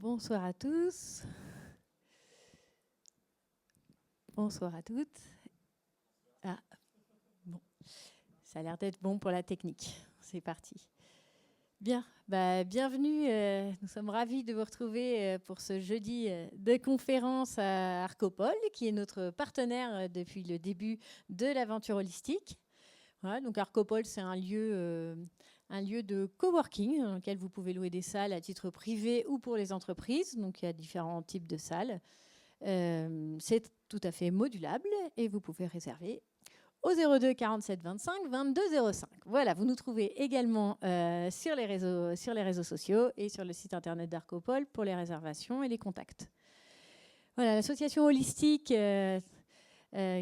Bonsoir à tous. Bonsoir à toutes. Ah, bon. Ça a l'air d'être bon pour la technique. C'est parti. Bien, bienvenue. Nous sommes ravis de vous retrouver pour ce jeudi de conférence à Arcopole, qui est notre partenaire depuis le début de l'aventure holistique. Voilà, donc Arcopole, c'est un lieu de coworking dans lequel vous pouvez louer des salles à titre privé ou pour les entreprises. Donc il y a différents types de salles. C'est tout à fait modulable et vous pouvez réserver au 02 47 25 22 05. Voilà, vous nous trouvez également sur les réseaux sociaux et sur le site internet d'Arcopole pour les réservations et les contacts. Voilà, l'association holistique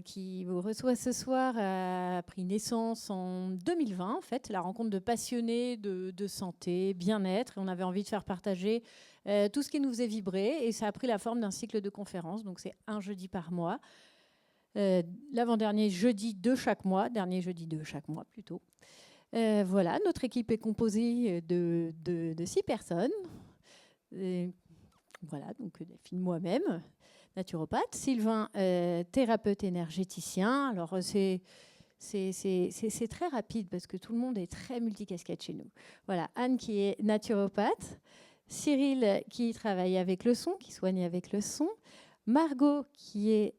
qui vous reçoit ce soir a pris naissance en 2020, en fait, la rencontre de passionnés de santé, bien-être. Et on avait envie de faire partager tout ce qui nous faisait vibrer. Et ça a pris la forme d'un cycle de conférences. Donc, c'est un jeudi par mois. L'avant-dernier jeudi de chaque mois. Dernier jeudi de chaque mois, plutôt. Voilà, notre équipe est composée de 6 personnes. Voilà, donc Delphine, moi-même, naturopathe, Sylvain, thérapeute énergéticien. Alors, c'est très rapide parce que tout le monde est très multicasquette chez nous. Voilà, Anne qui est naturopathe, Cyril qui travaille avec le son, qui soigne avec le son, Margot qui est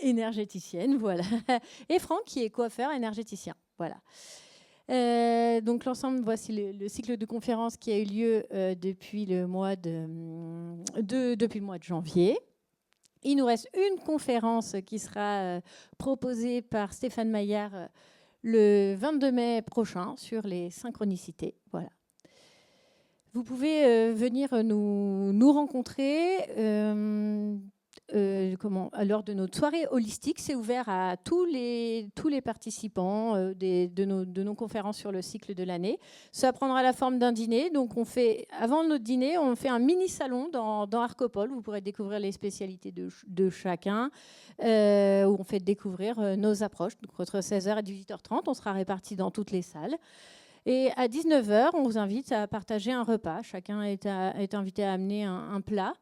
énergéticienne, voilà, et Franck qui est coiffeur énergéticien. Voilà. Donc l'ensemble, voici le cycle de conférences qui a eu lieu depuis le mois de janvier. Il nous reste une conférence qui sera proposée par Stéphane Maillard le 22 mai prochain sur les synchronicités. Voilà. Vous pouvez venir nous rencontrer lors de notre soirée holistique. C'est ouvert à tous les participants de nos conférences sur le cycle de l'année. Ça prendra la forme d'un dîner. Donc, avant notre dîner, on fait un mini-salon dans Arcopole. Vous pourrez découvrir les spécialités de chacun, où on fait découvrir nos approches. Donc, entre 16h et 18h30, on sera répartis dans toutes les salles. Et à 19h, on vous invite à partager un repas. Chacun est invité à amener un plat,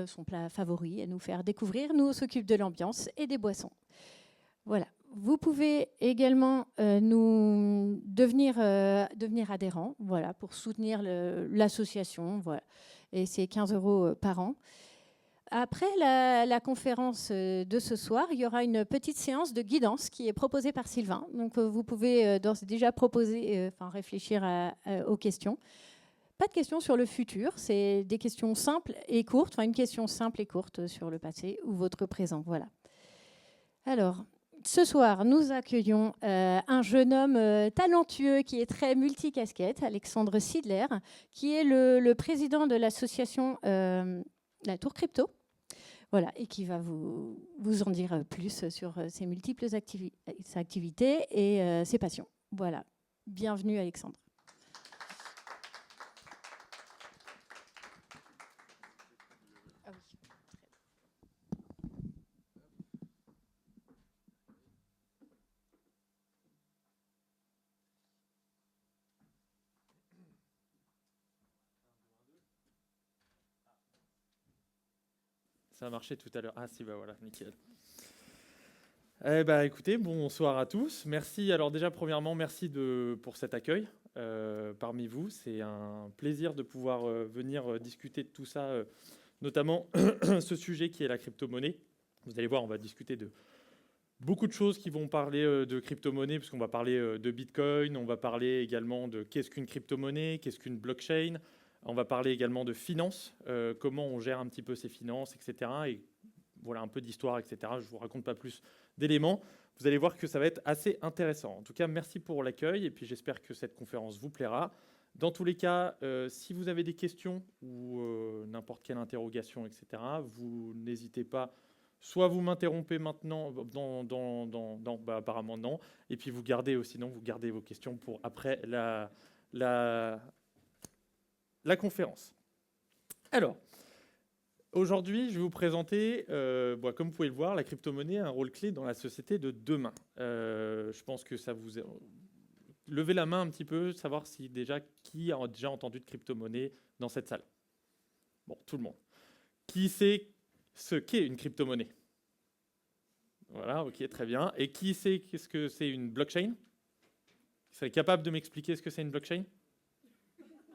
son plat favori, à nous faire découvrir. Nous, on s'occupe de l'ambiance et des boissons. Voilà. Vous pouvez également devenir adhérent, voilà, pour soutenir l'association. Voilà. Et c'est 15 € par an. Après la conférence de ce soir, il y aura une petite séance de guidance qui est proposée par Sylvain. Donc, vous pouvez déjà réfléchir aux questions. Pas de questions sur le futur, c'est des questions simples et courtes, une question simple et courte sur le passé ou votre présent. Voilà. Alors, ce soir, nous accueillons un jeune homme talentueux qui est très multicasquette, Alexandre Sidler, qui est le président de l'association La Tour Crypto. Voilà, et qui va vous en dire plus sur ses multiples activités et ses passions. Voilà. Bienvenue, Alexandre. Ça a marché tout à l'heure. Ah si, voilà, nickel. Écoutez, bonsoir à tous. Merci. Alors déjà, premièrement, merci pour cet accueil parmi vous. C'est un plaisir de pouvoir venir discuter de tout ça, notamment ce sujet qui est la crypto-monnaie. Vous allez voir, on va discuter de beaucoup de choses qui vont parler de crypto-monnaie, puisqu'on va parler de Bitcoin, on va parler également de qu'est-ce qu'une crypto-monnaie, qu'est-ce qu'une blockchain. On va parler également de finances, comment on gère un petit peu ses finances, etc. Et voilà, un peu d'histoire, etc. Je ne vous raconte pas plus d'éléments. Vous allez voir que ça va être assez intéressant. En tout cas, merci pour l'accueil et puis j'espère que cette conférence vous plaira. Dans tous les cas, si vous avez des questions ou n'importe quelle interrogation, etc., vous n'hésitez pas. Soit vous m'interrompez maintenant, apparemment non, et puis vous gardez vos questions pour après la conférence. Alors, aujourd'hui, je vais vous présenter, comme vous pouvez le voir, la crypto-monnaie a un rôle clé dans la société de demain. Je pense que levez la main un petit peu, savoir si qui a déjà entendu de crypto-monnaie dans cette salle. Bon, tout le monde. Qui sait ce qu'est une crypto-monnaie? Voilà, ok, très bien. Et qui sait qu'est-ce que c'est une blockchain? Vous serez capable de m'expliquer ce que c'est une blockchain?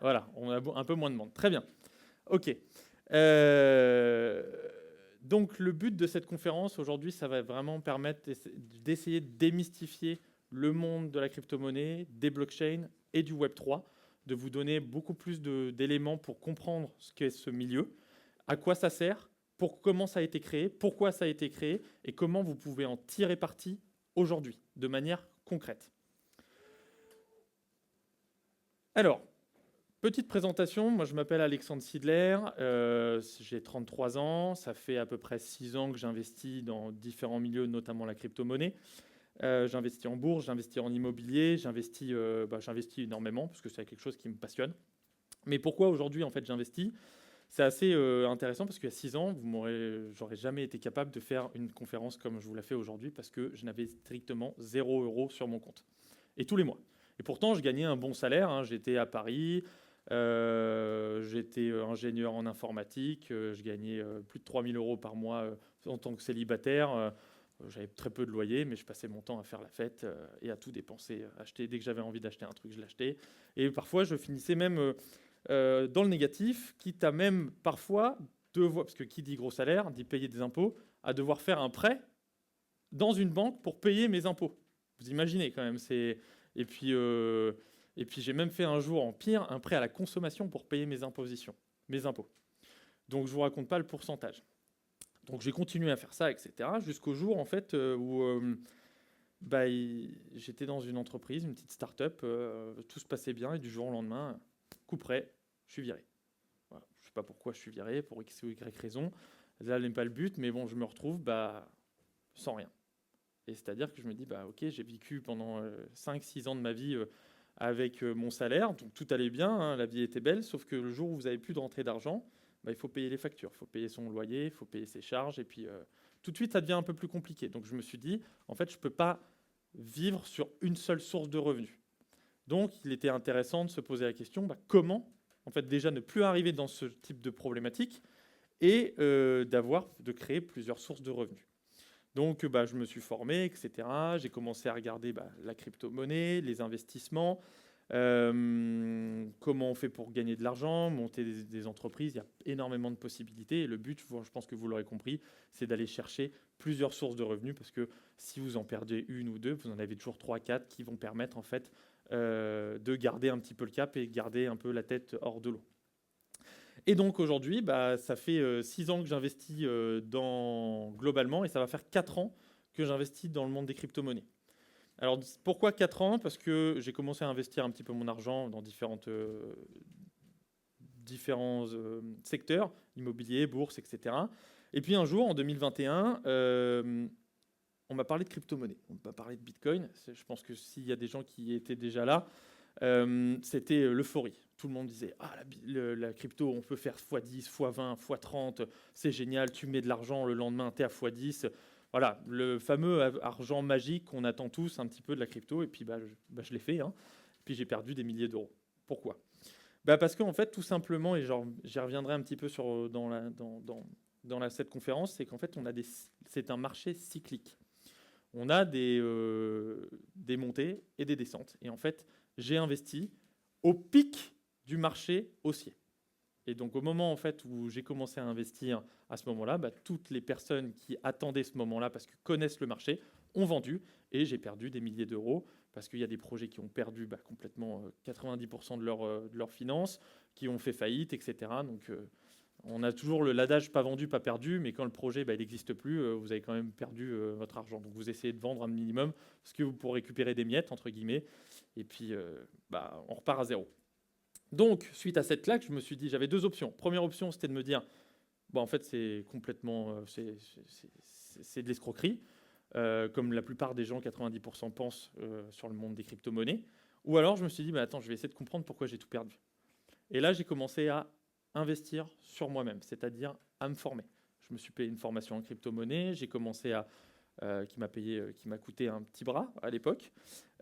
Voilà, on a un peu moins de monde. Très bien. Ok. Donc le but de cette conférence aujourd'hui, ça va vraiment permettre d'essayer de démystifier le monde de la crypto-monnaie, des blockchains et du Web3, de vous donner beaucoup plus d'éléments pour comprendre ce qu'est ce milieu, à quoi ça sert, comment ça a été créé, pourquoi ça a été créé et comment vous pouvez en tirer parti aujourd'hui, de manière concrète. Alors, petite présentation, moi je m'appelle Alexandre Sidler, j'ai 33 ans, ça fait à peu près 6 ans que j'investis dans différents milieux, notamment la crypto-monnaie. J'investis en bourse, j'investis en immobilier, j'investis énormément parce que c'est quelque chose qui me passionne. Mais pourquoi aujourd'hui en fait j'investis? C'est assez intéressant parce qu'il y a 6 ans, j'aurais jamais été capable de faire une conférence comme je vous la fais aujourd'hui parce que je n'avais strictement 0 € sur mon compte. Et tous les mois. Et pourtant, je gagnais un bon salaire. Hein. J'étais à Paris, j'étais ingénieur en informatique, je gagnais plus de 3 000 € par mois en tant que célibataire. J'avais très peu de loyer, mais je passais mon temps à faire la fête et à tout dépenser, acheter. Dès que j'avais envie d'acheter un truc, je l'achetais. Et parfois, je finissais même dans le négatif, quitte à même parfois devoir, parce que qui dit gros salaire, dit payer des impôts, à devoir faire un prêt dans une banque pour payer mes impôts. Vous imaginez quand même. Et puis j'ai même fait un jour, en pire, un prêt à la consommation pour payer mes impôts. Donc je vous raconte pas le pourcentage. Donc j'ai continué à faire ça, etc. Jusqu'au jour en fait où j'étais dans une entreprise, une petite start-up, tout se passait bien et du jour au lendemain, coup près, je suis viré. Voilà. Je ne sais pas pourquoi je suis viré, pour X ou Y raison. Là n'est pas le but, mais bon, je me retrouve sans rien. Et c'est-à-dire que je me dis, ok, j'ai vécu pendant 5-6 ans de ma vie avec mon salaire, donc tout allait bien, hein, la vie était belle, sauf que le jour où vous n'avez plus de rentrée d'argent, il faut payer les factures, il faut payer son loyer, il faut payer ses charges, et puis tout de suite, ça devient un peu plus compliqué. Donc je me suis dit, en fait, je ne peux pas vivre sur une seule source de revenus. Donc il était intéressant de se poser la question, comment, en fait, déjà ne plus arriver dans ce type de problématique et de créer plusieurs sources de revenus. Donc je me suis formé, etc. J'ai commencé à regarder la crypto-monnaie, les investissements, comment on fait pour gagner de l'argent, monter des entreprises. Il y a énormément de possibilités. Et le but, je pense que vous l'aurez compris, c'est d'aller chercher plusieurs sources de revenus parce que si vous en perdez une ou deux, vous en avez toujours 3-4 qui vont permettre en fait de garder un petit peu le cap et garder un peu la tête hors de l'eau. Et donc aujourd'hui, ça fait 6 ans que j'investis globalement et ça va faire 4 ans que j'investis dans le monde des crypto-monnaies. Alors pourquoi 4 ans? Parce que j'ai commencé à investir un petit peu mon argent dans différents secteurs, immobilier, bourse, etc. Et puis un jour, en 2021, on m'a parlé de crypto-monnaie, on m'a parlé de Bitcoin. Je pense que s'il y a des gens qui étaient déjà là, c'était l'euphorie. Tout le monde disait la crypto, on peut faire x10, x20, x30, c'est génial, tu mets de l'argent, le lendemain, tu es à x10. Voilà, le fameux argent magique qu'on attend tous un petit peu de la crypto. Et puis je l'ai fait. Hein. Puis j'ai perdu des milliers d'euros. Pourquoi? Parce qu'en fait, tout simplement, et j'y reviendrai un petit peu dans cette conférence, c'est qu'en fait, c'est un marché cyclique. On a des montées et des descentes. Et en fait, j'ai investi au pic du marché haussier. Et donc au moment en fait où j'ai commencé à investir à ce moment-là, toutes les personnes qui attendaient ce moment-là parce que connaissent le marché ont vendu et j'ai perdu des milliers d'euros parce qu'il y a des projets qui ont perdu complètement 90% de leurs finances, qui ont fait faillite, etc. Donc on a toujours l'adage pas vendu, pas perdu, mais quand le projet il n'existe plus, vous avez quand même perdu votre argent. Donc vous essayez de vendre un minimum ce que vous pourrez récupérer des miettes, entre guillemets, et puis on repart à zéro. Donc, suite à cette claque, je me suis dit, j'avais deux options. Première option, c'était de me dire, en fait, c'est complètement, c'est de l'escroquerie, comme la plupart des gens, 90% pensent sur le monde des crypto-monnaies. Ou alors, je me suis dit, attends, je vais essayer de comprendre pourquoi j'ai tout perdu. Et là, j'ai commencé à investir sur moi-même, c'est-à-dire à me former. Je me suis payé une formation en crypto-monnaie, j'ai commencé à qui m'a coûté un petit bras à l'époque.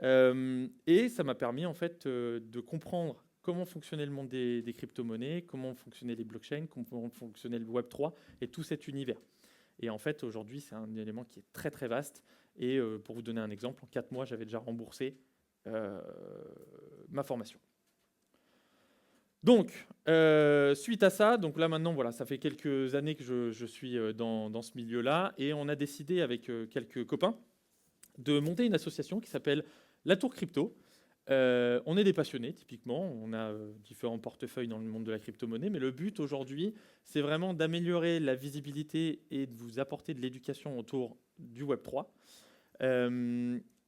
Et ça m'a permis en fait de comprendre comment fonctionnait le monde des crypto-monnaies, comment fonctionnaient les blockchains, comment fonctionnait le Web3 et tout cet univers. Et en fait, aujourd'hui, c'est un élément qui est très très vaste. Et pour vous donner un exemple, en 4 mois, j'avais déjà remboursé ma formation. Donc, suite à ça, donc là maintenant, voilà, ça fait quelques années que je suis dans ce milieu-là, et on a décidé avec quelques copains de monter une association qui s'appelle La Tour Crypto. On est des passionnés, typiquement, on a différents portefeuilles dans le monde de la crypto-monnaie, mais le but aujourd'hui, c'est vraiment d'améliorer la visibilité et de vous apporter de l'éducation autour du Web3.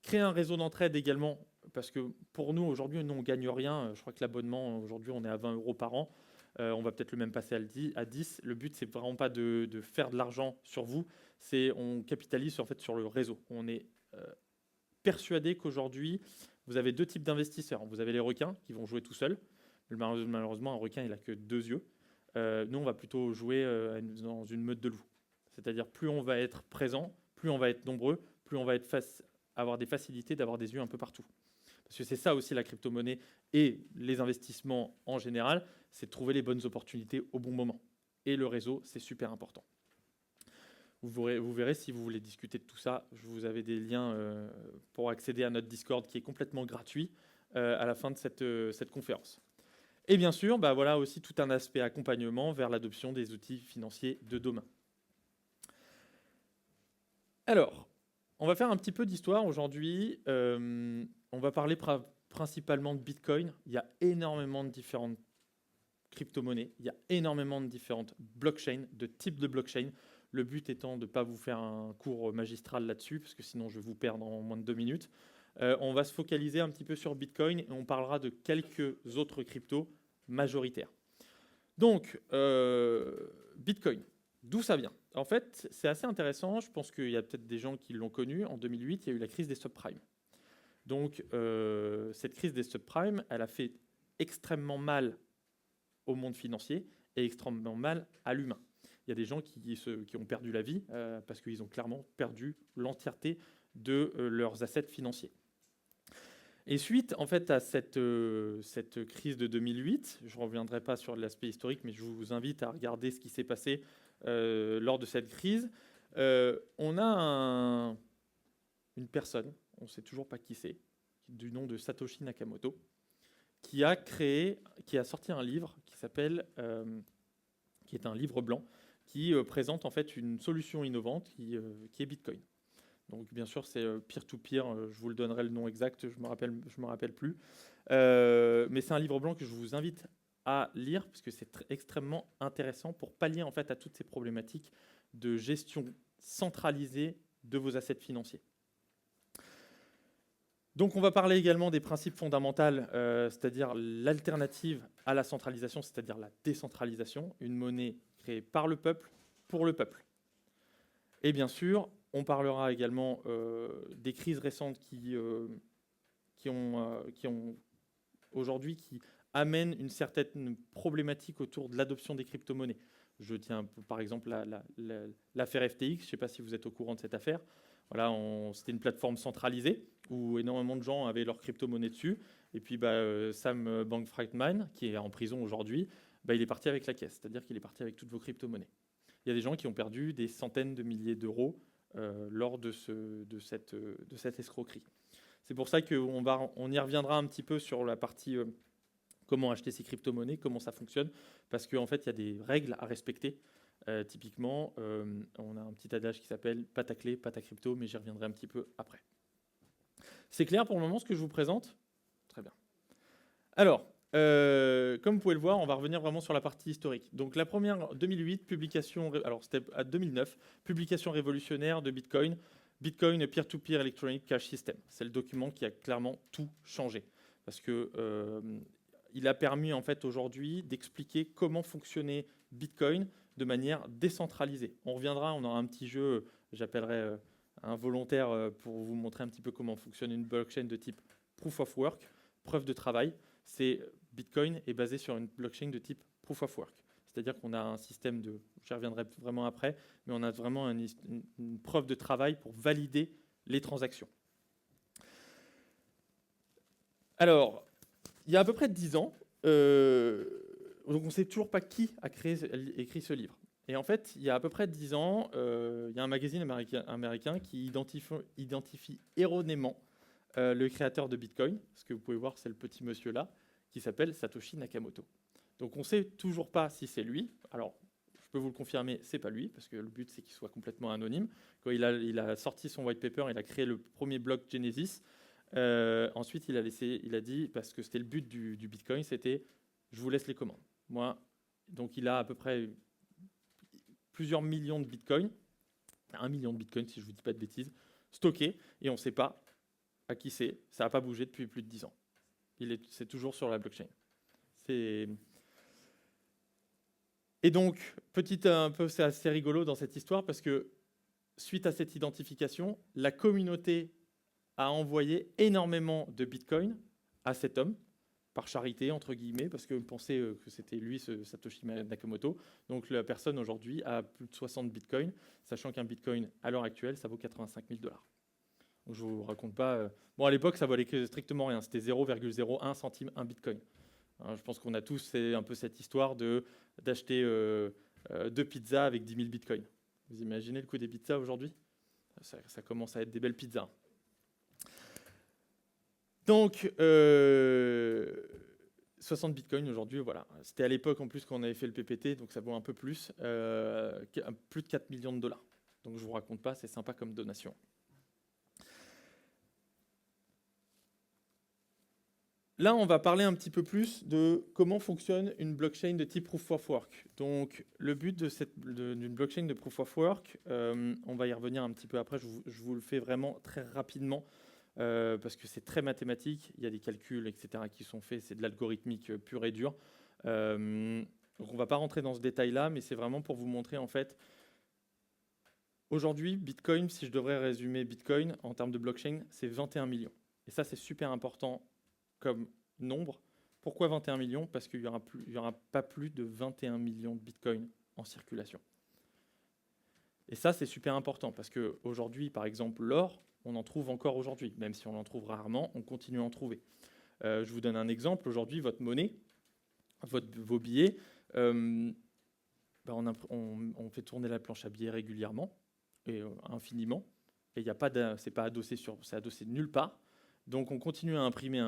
Créer un réseau d'entraide également, parce que pour nous, aujourd'hui, nous, on ne gagne rien. Je crois que l'abonnement, aujourd'hui, on est à 20 € par an. On va peut-être le même passer à 10. Le but, c'est vraiment pas de faire de l'argent sur vous, on capitalise en fait sur le réseau. On est persuadé qu'aujourd'hui, vous avez 2 types d'investisseurs. Vous avez les requins qui vont jouer tout seuls. Malheureusement, un requin, il n'a que 2 yeux. Nous, on va plutôt jouer dans une meute de loups. C'est-à-dire, plus on va être présent, plus on va être nombreux, plus on va avoir des facilités d'avoir des yeux un peu partout. Parce que c'est ça aussi la crypto-monnaie et les investissements en général, c'est de trouver les bonnes opportunités au bon moment. Et le réseau, c'est super important. Vous verrez si vous voulez discuter de tout ça, vous avez des liens pour accéder à notre Discord qui est complètement gratuit à la fin de cette conférence. Et bien sûr, voilà aussi tout un aspect accompagnement vers l'adoption des outils financiers de demain. Alors, on va faire un petit peu d'histoire aujourd'hui. On va parler principalement de Bitcoin. Il y a énormément de différentes crypto-monnaies. Il y a énormément de différentes blockchains, de types de blockchains. Le but étant de ne pas vous faire un cours magistral là-dessus, parce que sinon je vais vous perdre en moins de 2 minutes. On va se focaliser un petit peu sur Bitcoin et on parlera de quelques autres cryptos majoritaires. Donc, Bitcoin, d'où ça vient? En fait, c'est assez intéressant. Je pense qu'il y a peut-être des gens qui l'ont connu. En 2008, il y a eu la crise des subprimes. Donc, cette crise des subprimes, elle a fait extrêmement mal au monde financier et extrêmement mal à l'humain. Il y a des gens qui ont perdu la vie parce qu'ils ont clairement perdu l'entièreté de leurs assets financiers. Et suite en fait à cette crise de 2008, je ne reviendrai pas sur l'aspect historique, mais je vous invite à regarder ce qui s'est passé lors de cette crise. On a une personne, on ne sait toujours pas qui c'est, du nom de Satoshi Nakamoto, qui a sorti un livre qui s'appelle, qui est un livre blanc, qui présente en fait une solution innovante qui est Bitcoin. Donc bien sûr c'est peer-to-peer, je vous le donnerai le nom exact, je me rappelle plus. Mais c'est un livre blanc que je vous invite à lire parce que c'est extrêmement intéressant pour pallier en fait à toutes ces problématiques de gestion centralisée de vos assets financiers. Donc on va parler également des principes fondamentaux, c'est-à-dire l'alternative à la centralisation, c'est-à-dire la décentralisation, une monnaie créée par le peuple, pour le peuple. Et bien sûr, on parlera également des crises récentes qui aujourd'hui qui amènent une certaine problématique autour de l'adoption des crypto-monnaies. Je tiens par exemple l'affaire FTX, je ne sais pas si vous êtes au courant de cette affaire. Voilà, c'était une plateforme centralisée où énormément de gens avaient leurs crypto-monnaies dessus. Et puis Sam Bankman-Fried, qui est en prison aujourd'hui, il est parti avec la caisse, c'est-à-dire qu'il est parti avec toutes vos crypto-monnaies. Il y a des gens qui ont perdu des centaines de milliers d'euros lors de cette escroquerie. C'est pour ça qu'on y reviendra un petit peu sur la partie comment acheter ces crypto-monnaies, comment ça fonctionne, parce qu'en fait, il y a des règles à respecter. Typiquement, on a un petit adage qui s'appelle « pas ta clé, pas ta crypto », mais j'y reviendrai un petit peu après. C'est clair pour le moment ce que je vous présente? Très bien. Alors, comme vous pouvez le voir, on va revenir vraiment sur la partie historique. Donc la première, 2008, publication, alors c'était à 2009, publication révolutionnaire de Bitcoin, Bitcoin Peer-to-Peer Electronic Cash System. C'est le document qui a clairement tout changé. Parce que il a permis en fait aujourd'hui d'expliquer comment fonctionnait Bitcoin de manière décentralisée. On reviendra, on aura un petit jeu, j'appellerai un volontaire pour vous montrer un petit peu comment fonctionne une blockchain de type Proof of Work, preuve de travail. Bitcoin est basé sur une blockchain de type Proof of Work. c'est-à-dire qu'on a un système de, j'y reviendrai vraiment après, mais on a vraiment une preuve de travail pour valider les transactions. Alors, il y a à peu près 10 ans, donc on ne sait toujours pas qui a écrit ce livre. Et en fait, il y a à peu près 10 ans, il y a un magazine américain qui identifie erronément le créateur de Bitcoin. Ce que vous pouvez voir, c'est le petit monsieur là, qui s'appelle Satoshi Nakamoto. Donc on ne sait toujours pas si c'est lui. Alors, je peux vous le confirmer, c'est pas lui, parce que le but, c'est qu'il soit complètement anonyme. Quand il a sorti son white paper, il a créé le premier bloc Genesis. Ensuite, il a dit, parce que c'était le but du Bitcoin, c'était « je vous laisse les commandes ». Moi, donc il a à peu près plusieurs millions de Bitcoin, 1 million de Bitcoin si je ne vous dis pas de bêtises, stockés, et on ne sait pas à qui c'est. Ça n'a pas bougé depuis plus de 10 ans. C'est toujours sur la blockchain. Et donc, c'est assez rigolo dans cette histoire, parce que suite à cette identification, la communauté a envoyé énormément de Bitcoin à cet homme, par charité, entre guillemets, parce qu'on pensait que c'était lui, Satoshi Nakamoto. Donc la personne aujourd'hui a plus de 60 Bitcoins, sachant qu'un Bitcoin, à l'heure actuelle, ça vaut 85 000 $. Donc je ne vous raconte pas... Bon, à l'époque, ça valait strictement rien. C'était 0,01 centime un Bitcoin. Je pense qu'on a tous un peu cette histoire d'acheter 2 pizzas avec 10 000 Bitcoins. Vous imaginez le coût des pizzas aujourd'hui ? Ça commence à être des belles pizzas. Donc, 60 bitcoins aujourd'hui, voilà. C'était à l'époque en plus quand on avait fait le PPT, donc ça vaut un peu plus, plus de 4 millions de $. Donc je ne vous raconte pas, c'est sympa comme donation. Là, on va parler un petit peu plus de comment fonctionne une blockchain de type Proof of Work. Donc, le but d'une blockchain de Proof of Work, on va y revenir un petit peu après, je vous le fais vraiment très rapidement. Parce que c'est très mathématique, il y a des calculs, etc. qui sont faits, c'est de l'algorithmique pur et dur. Donc on ne va pas rentrer dans ce détail-là, mais c'est vraiment pour vous montrer, en fait, aujourd'hui, Bitcoin, si je devrais résumer Bitcoin en termes de blockchain, c'est 21 millions. Et ça, c'est super important comme nombre. Pourquoi 21 millions ? Parce qu'il n'y aura pas plus de 21 millions de Bitcoin en circulation. Et ça, c'est super important, parce qu'aujourd'hui, par exemple, l'or, on en trouve encore aujourd'hui. Même si on en trouve rarement, on continue à en trouver. Je vous donne un exemple. Aujourd'hui, votre monnaie, vos billets, on fait tourner la planche à billets régulièrement et infiniment. Et c'est pas adossé c'est adossé nulle part. Donc on continue à imprimer.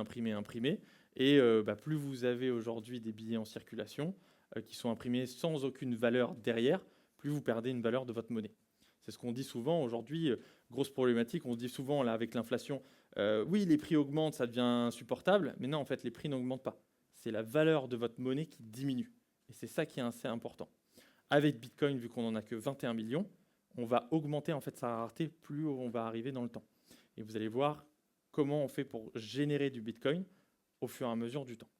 Et plus vous avez aujourd'hui des billets en circulation qui sont imprimés sans aucune valeur derrière, plus vous perdez une valeur de votre monnaie. C'est ce qu'on dit souvent aujourd'hui, grosse problématique, on se dit souvent là avec l'inflation, oui les prix augmentent, ça devient insupportable, mais non en fait les prix n'augmentent pas. C'est la valeur de votre monnaie qui diminue. Et c'est ça qui est assez important. Avec Bitcoin, vu qu'on n'en a que 21 millions, on va augmenter en fait sa rareté plus on va arriver dans le temps. Et vous allez voir comment on fait pour générer du Bitcoin au fur et à mesure du temps.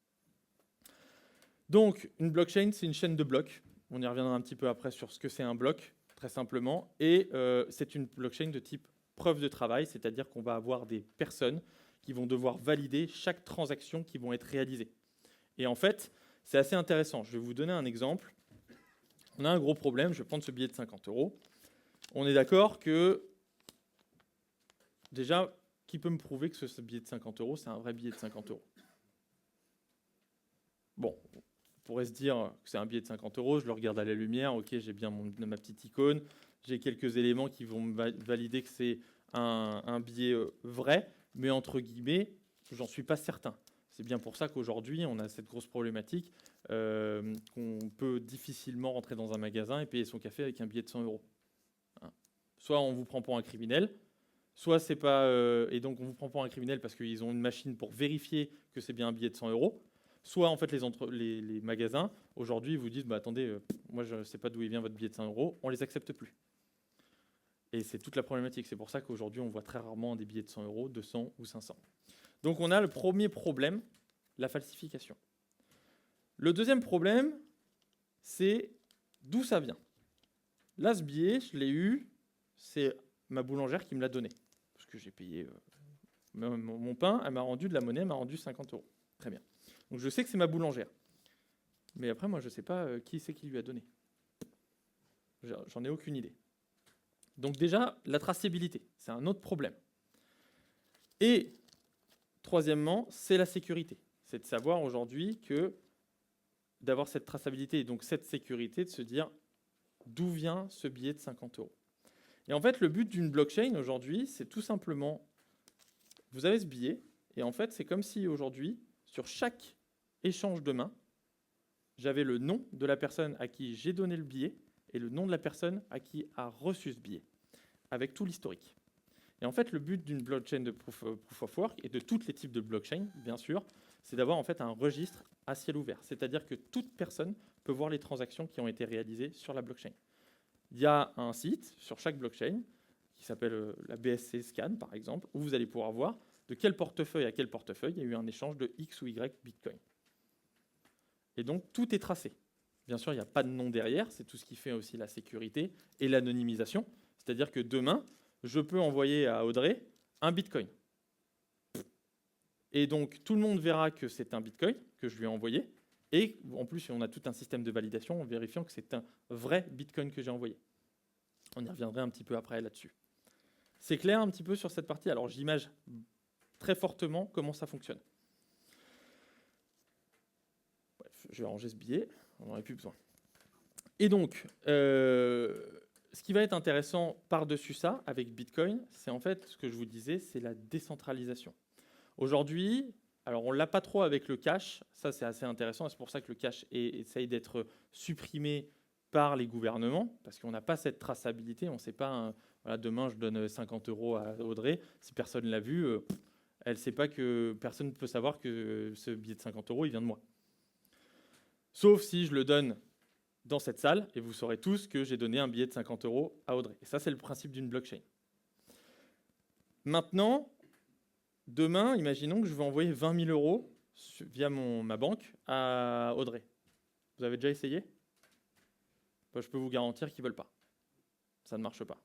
Donc une blockchain, c'est une chaîne de blocs. On y reviendra un petit peu après sur ce que c'est un bloc, très simplement. Et c'est une blockchain de type preuve de travail, c'est-à-dire qu'on va avoir des personnes qui vont devoir valider chaque transaction qui vont être réalisées. Et en fait, c'est assez intéressant. Je vais vous donner un exemple. On a un gros problème. Je vais prendre ce billet de 50 €. On est d'accord que, déjà, qui peut me prouver que ce billet de 50 €, c'est un vrai billet de 50 €? Bon, on pourrait se dire que c'est un billet de 50 €, je le regarde à la lumière, ok, j'ai bien ma petite icône, j'ai quelques éléments qui vont me valider que c'est un billet vrai, mais entre guillemets, j'en suis pas certain. C'est bien pour ça qu'aujourd'hui, on a cette grosse problématique qu'on peut difficilement rentrer dans un magasin et payer son café avec un billet de 100 €. Hein. Soit on vous prend pour un criminel, soit c'est pas... et donc on vous prend pour un criminel parce qu'ils ont une machine pour vérifier que c'est bien un billet de 100 €. Soit en fait les magasins, aujourd'hui, vous disent, attendez, moi je ne sais pas d'où il vient votre billet de 100 €, on ne les accepte plus. Et c'est toute la problématique. C'est pour ça qu'aujourd'hui, on voit très rarement des billets de 100 €, 200 ou 500. Donc on a le premier problème, la falsification. Le deuxième problème, c'est d'où ça vient. Là, ce billet, je l'ai eu, c'est ma boulangère qui me l'a donné. Parce que j'ai payé mon pain, elle m'a rendu de la monnaie, elle m'a rendu 50 €. Très bien. Donc je sais que c'est ma boulangère. mais après, moi, je ne sais pas qui c'est qui lui a donné. J'en ai aucune idée. Donc déjà, la traçabilité, c'est un autre problème. Et troisièmement, c'est la sécurité. C'est de savoir aujourd'hui que d'avoir cette traçabilité et donc cette sécurité, de se dire d'où vient ce billet de 50 €. Et en fait, le but d'une blockchain aujourd'hui, c'est tout simplement, vous avez ce billet, et en fait, c'est comme si aujourd'hui, sur chaque échange de main, j'avais le nom de la personne à qui j'ai donné le billet et le nom de la personne à qui a reçu ce billet, avec tout l'historique. Et en fait, le but d'une blockchain de proof of work, et de tous les types de blockchain, bien sûr, c'est d'avoir en fait un registre à ciel ouvert. C'est-à-dire que toute personne peut voir les transactions qui ont été réalisées sur la blockchain. Il y a un site sur chaque blockchain qui s'appelle la BSC Scan, par exemple, où vous allez pouvoir voir de quel portefeuille à quel portefeuille il y a eu un échange de X ou Y Bitcoin. Et donc, tout est tracé. Bien sûr, il n'y a pas de nom derrière, c'est tout ce qui fait aussi la sécurité et l'anonymisation. C'est-à-dire que demain, je peux envoyer à Audrey un Bitcoin. Et donc, tout le monde verra que c'est un Bitcoin que je lui ai envoyé. Et en plus, on a tout un système de validation en vérifiant que c'est un vrai Bitcoin que j'ai envoyé. On y reviendrait un petit peu après là-dessus. C'est clair un petit peu sur cette partie? Alors, j'imagine très fortement comment ça fonctionne. Bref, je vais ranger ce billet, on n'en aurait plus besoin. Et donc, ce qui va être intéressant par-dessus ça, avec Bitcoin, c'est en fait, ce que je vous disais, c'est la décentralisation. Aujourd'hui, alors on ne l'a pas trop avec le cash, ça c'est assez intéressant, et c'est pour ça que le cash essaye d'être supprimé par les gouvernements, parce qu'on n'a pas cette traçabilité, on ne sait pas, voilà, demain je donne 50 € à Audrey, si personne ne l'a vu, elle ne sait pas que personne ne peut savoir que ce billet de 50 € il vient de moi. Sauf si je le donne dans cette salle, et vous saurez tous que j'ai donné un billet de 50 € à Audrey. Et ça, c'est le principe d'une blockchain. Maintenant, demain, imaginons que je veux envoyer 20 000 € via ma banque à Audrey. Vous avez déjà essayé? Je peux vous garantir qu'ils ne veulent pas. Ça ne marche pas.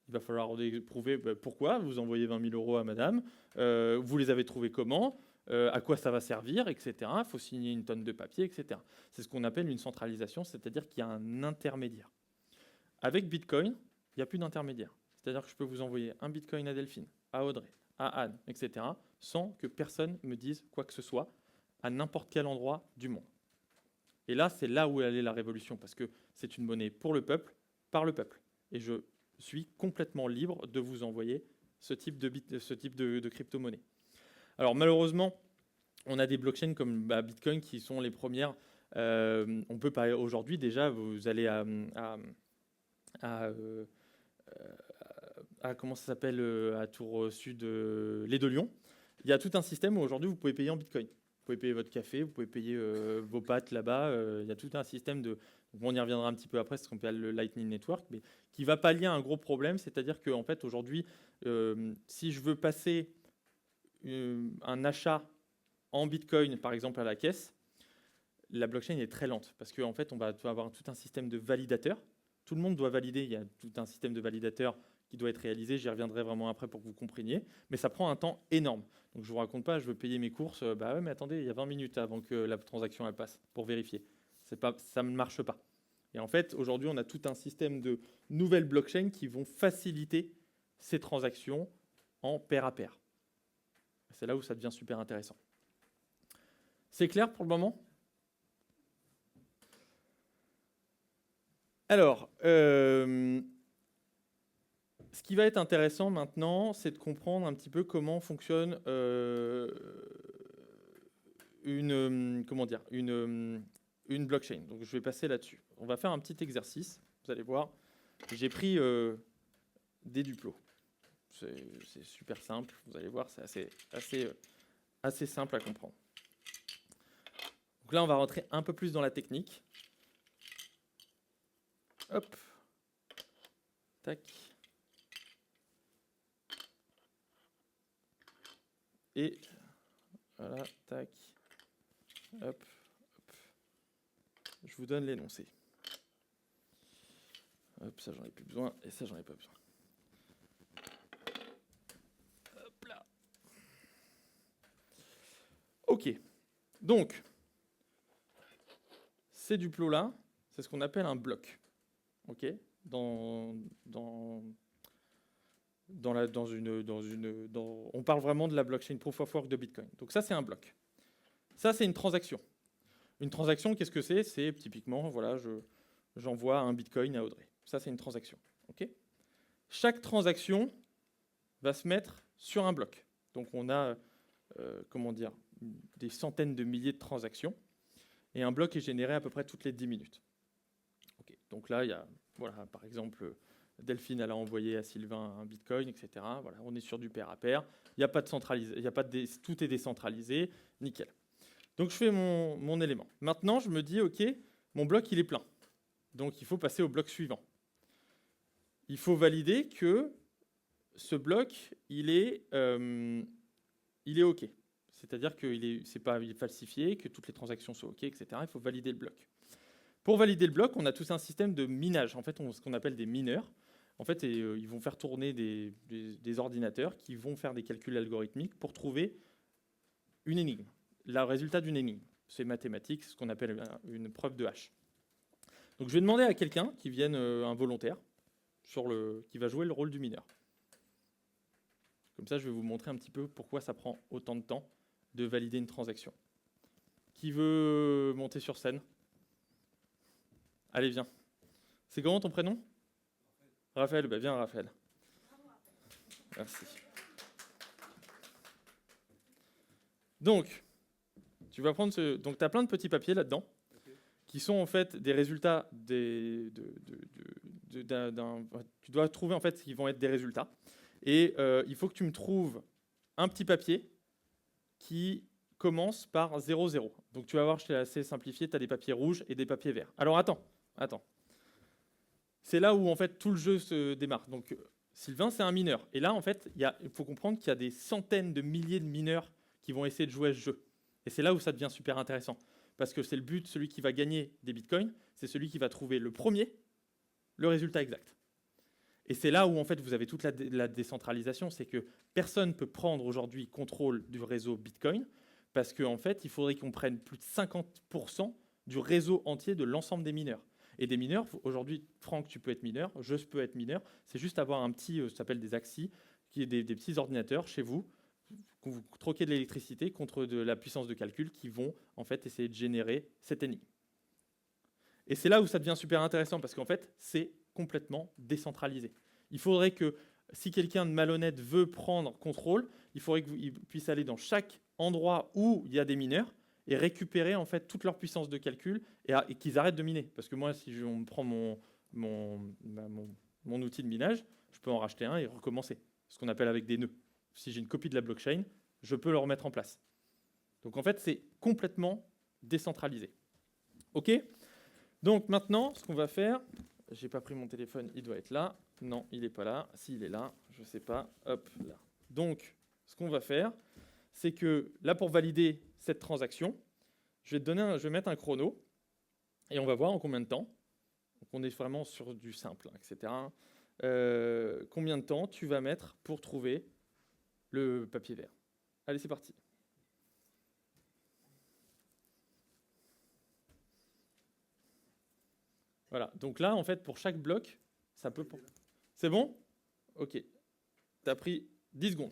Il va falloir prouver pourquoi vous envoyez 20 000 € à madame, vous les avez trouvés comment, à quoi ça va servir, etc. Il faut signer une tonne de papier, etc. C'est ce qu'on appelle une centralisation, c'est-à-dire qu'il y a un intermédiaire. Avec Bitcoin, il n'y a plus d'intermédiaire. C'est-à-dire que je peux vous envoyer un Bitcoin à Delphine, à Audrey, à Anne, etc., sans que personne me dise quoi que ce soit, à n'importe quel endroit du monde. Et là, c'est là où elle est la révolution, parce que c'est une monnaie pour le peuple, par le peuple. Et je suis complètement libre de vous envoyer ce type de crypto-monnaie. Alors malheureusement, on a des blockchains comme Bitcoin qui sont les premières. On peut pas aujourd'hui déjà, vous allez à comment ça s'appelle, à Tour Sud, les de Lyon. Il y a tout un système où aujourd'hui vous pouvez payer en Bitcoin. Vous pouvez payer votre café, vous pouvez payer vos pâtes là-bas. Il y a tout un système de. On y reviendra un petit peu après, ce qu'on appelle le Lightning Network, mais qui va pallier un gros problème, c'est-à-dire qu'en fait aujourd'hui, si je veux passer un achat en Bitcoin, par exemple à la caisse, la blockchain est très lente parce qu'en fait, on va avoir tout un système de validateurs. Tout le monde doit valider. Il y a tout un système de validateurs qui doit être réalisé. J'y reviendrai vraiment après pour que vous compreniez. Mais ça prend un temps énorme. Donc je ne vous raconte pas, je veux payer mes courses. Bah ouais, mais attendez, il y a 20 minutes avant que la transaction elle passe pour vérifier. Ça ne marche pas. Et en fait, aujourd'hui, on a tout un système de nouvelles blockchains qui vont faciliter ces transactions en pair à pair. C'est là où ça devient super intéressant. C'est clair pour le moment? Alors, ce qui va être intéressant maintenant, c'est de comprendre un petit peu comment fonctionne une blockchain. Donc, je vais passer là-dessus. On va faire un petit exercice. Vous allez voir, j'ai pris des duplos. C'est super simple. Vous allez voir, c'est assez simple à comprendre. Donc là, on va rentrer un peu plus dans la technique. Hop. Tac. Et voilà, tac. Hop, hop. Je vous donne l'énoncé. Hop, ça j'en ai plus besoin et ça j'en ai pas besoin. Hop là. Ok. Donc, ces duplos-là, c'est ce qu'on appelle un bloc. Ok, on parle vraiment de la blockchain Proof of Work de Bitcoin. Donc ça, c'est un bloc. Ça, c'est une transaction. Une transaction, qu'est-ce que c'est? C'est typiquement, voilà, j'envoie un Bitcoin à Audrey. Ça, c'est une transaction. Ok, chaque transaction va se mettre sur un bloc. Donc on a, comment dire, des centaines de milliers de transactions. Et un bloc est généré à peu près toutes les 10 minutes. Okay. Donc là, il y a, voilà, par exemple, Delphine, elle a envoyé à Sylvain un Bitcoin, etc. Voilà, on est sur du pair à pair. Il n'y a pas de centralisé, tout est décentralisé, nickel. Donc je fais mon élément. Maintenant, je me dis, OK, mon bloc, il est plein. Donc il faut passer au bloc suivant. Il faut valider que ce bloc, il est OK. C'est-à-dire qu'il n'est pas falsifié, que toutes les transactions sont OK, etc. Il faut valider le bloc. Pour valider le bloc, on a tout un système de minage. En fait, ce qu'on appelle des mineurs. En fait, ils vont faire tourner des ordinateurs qui vont faire des calculs algorithmiques pour trouver une énigme. Le résultat d'une énigme, c'est mathématique, c'est ce qu'on appelle une preuve de hash. Donc, je vais demander à quelqu'un qui vienne, un volontaire, qui va jouer le rôle du mineur. Comme ça, je vais vous montrer un petit peu pourquoi ça prend autant de temps de valider une transaction. Qui veut monter sur scène? Allez, viens. C'est comment ton prénom? Raphaël, bah viens Raphaël. Merci. Donc, tu vas prendre donc tu as plein de petits papiers là-dedans, qui sont en fait des résultats tu dois trouver en fait ce qui vont être des résultats. Et il faut que tu me trouves un petit papier qui commence par 0,0. Donc tu vas voir, je t'ai assez simplifié, tu as des papiers rouges et des papiers verts. Alors attends. C'est là où en fait tout le jeu se démarre. Donc Sylvain, c'est un mineur. Et là, en fait, il faut comprendre qu'il y a des centaines de milliers de mineurs qui vont essayer de jouer à ce jeu. Et c'est là où ça devient super intéressant. Parce que c'est le but, celui qui va gagner des bitcoins, c'est celui qui va trouver le premier le résultat exact. Et c'est là où en fait vous avez toute la décentralisation, c'est que personne ne peut prendre aujourd'hui contrôle du réseau Bitcoin, parce qu'en fait, il faudrait qu'on prenne plus de 50% du réseau entier de l'ensemble des mineurs. Et des mineurs, aujourd'hui, Franck, tu peux être mineur, je peux être mineur, c'est juste avoir un petit, ça s'appelle des AXI, qui est des petits ordinateurs chez vous, que vous troquez de l'électricité contre de la puissance de calcul qui vont en fait essayer de générer cette énigme. Et c'est là où ça devient super intéressant, parce qu'en fait, c'est complètement décentralisé. Il faudrait que, si quelqu'un de malhonnête veut prendre contrôle, il faudrait qu'il puisse aller dans chaque endroit où il y a des mineurs et récupérer en fait toute leur puissance de calcul et qu'ils arrêtent de miner. Parce que moi, si on prend mon outil de minage, je peux en racheter un et recommencer. Ce qu'on appelle avec des nœuds. Si j'ai une copie de la blockchain, je peux le remettre en place. Donc en fait, c'est complètement décentralisé. OK ? Donc maintenant, ce qu'on va faire, j'ai pas pris mon téléphone, il doit être là. Non, il n'est pas là. S'il est là, je ne sais pas. Hop, là. Donc, ce qu'on va faire, c'est que là, pour valider cette transaction, je vais mettre un chrono et on va voir en combien de temps. Donc, on est vraiment sur du simple, etc. Combien de temps tu vas mettre pour trouver le papier vert? Allez, c'est parti. Voilà, donc là, en fait, pour chaque bloc, ça peut... C'est bon? Ok. Tu as pris 10 secondes.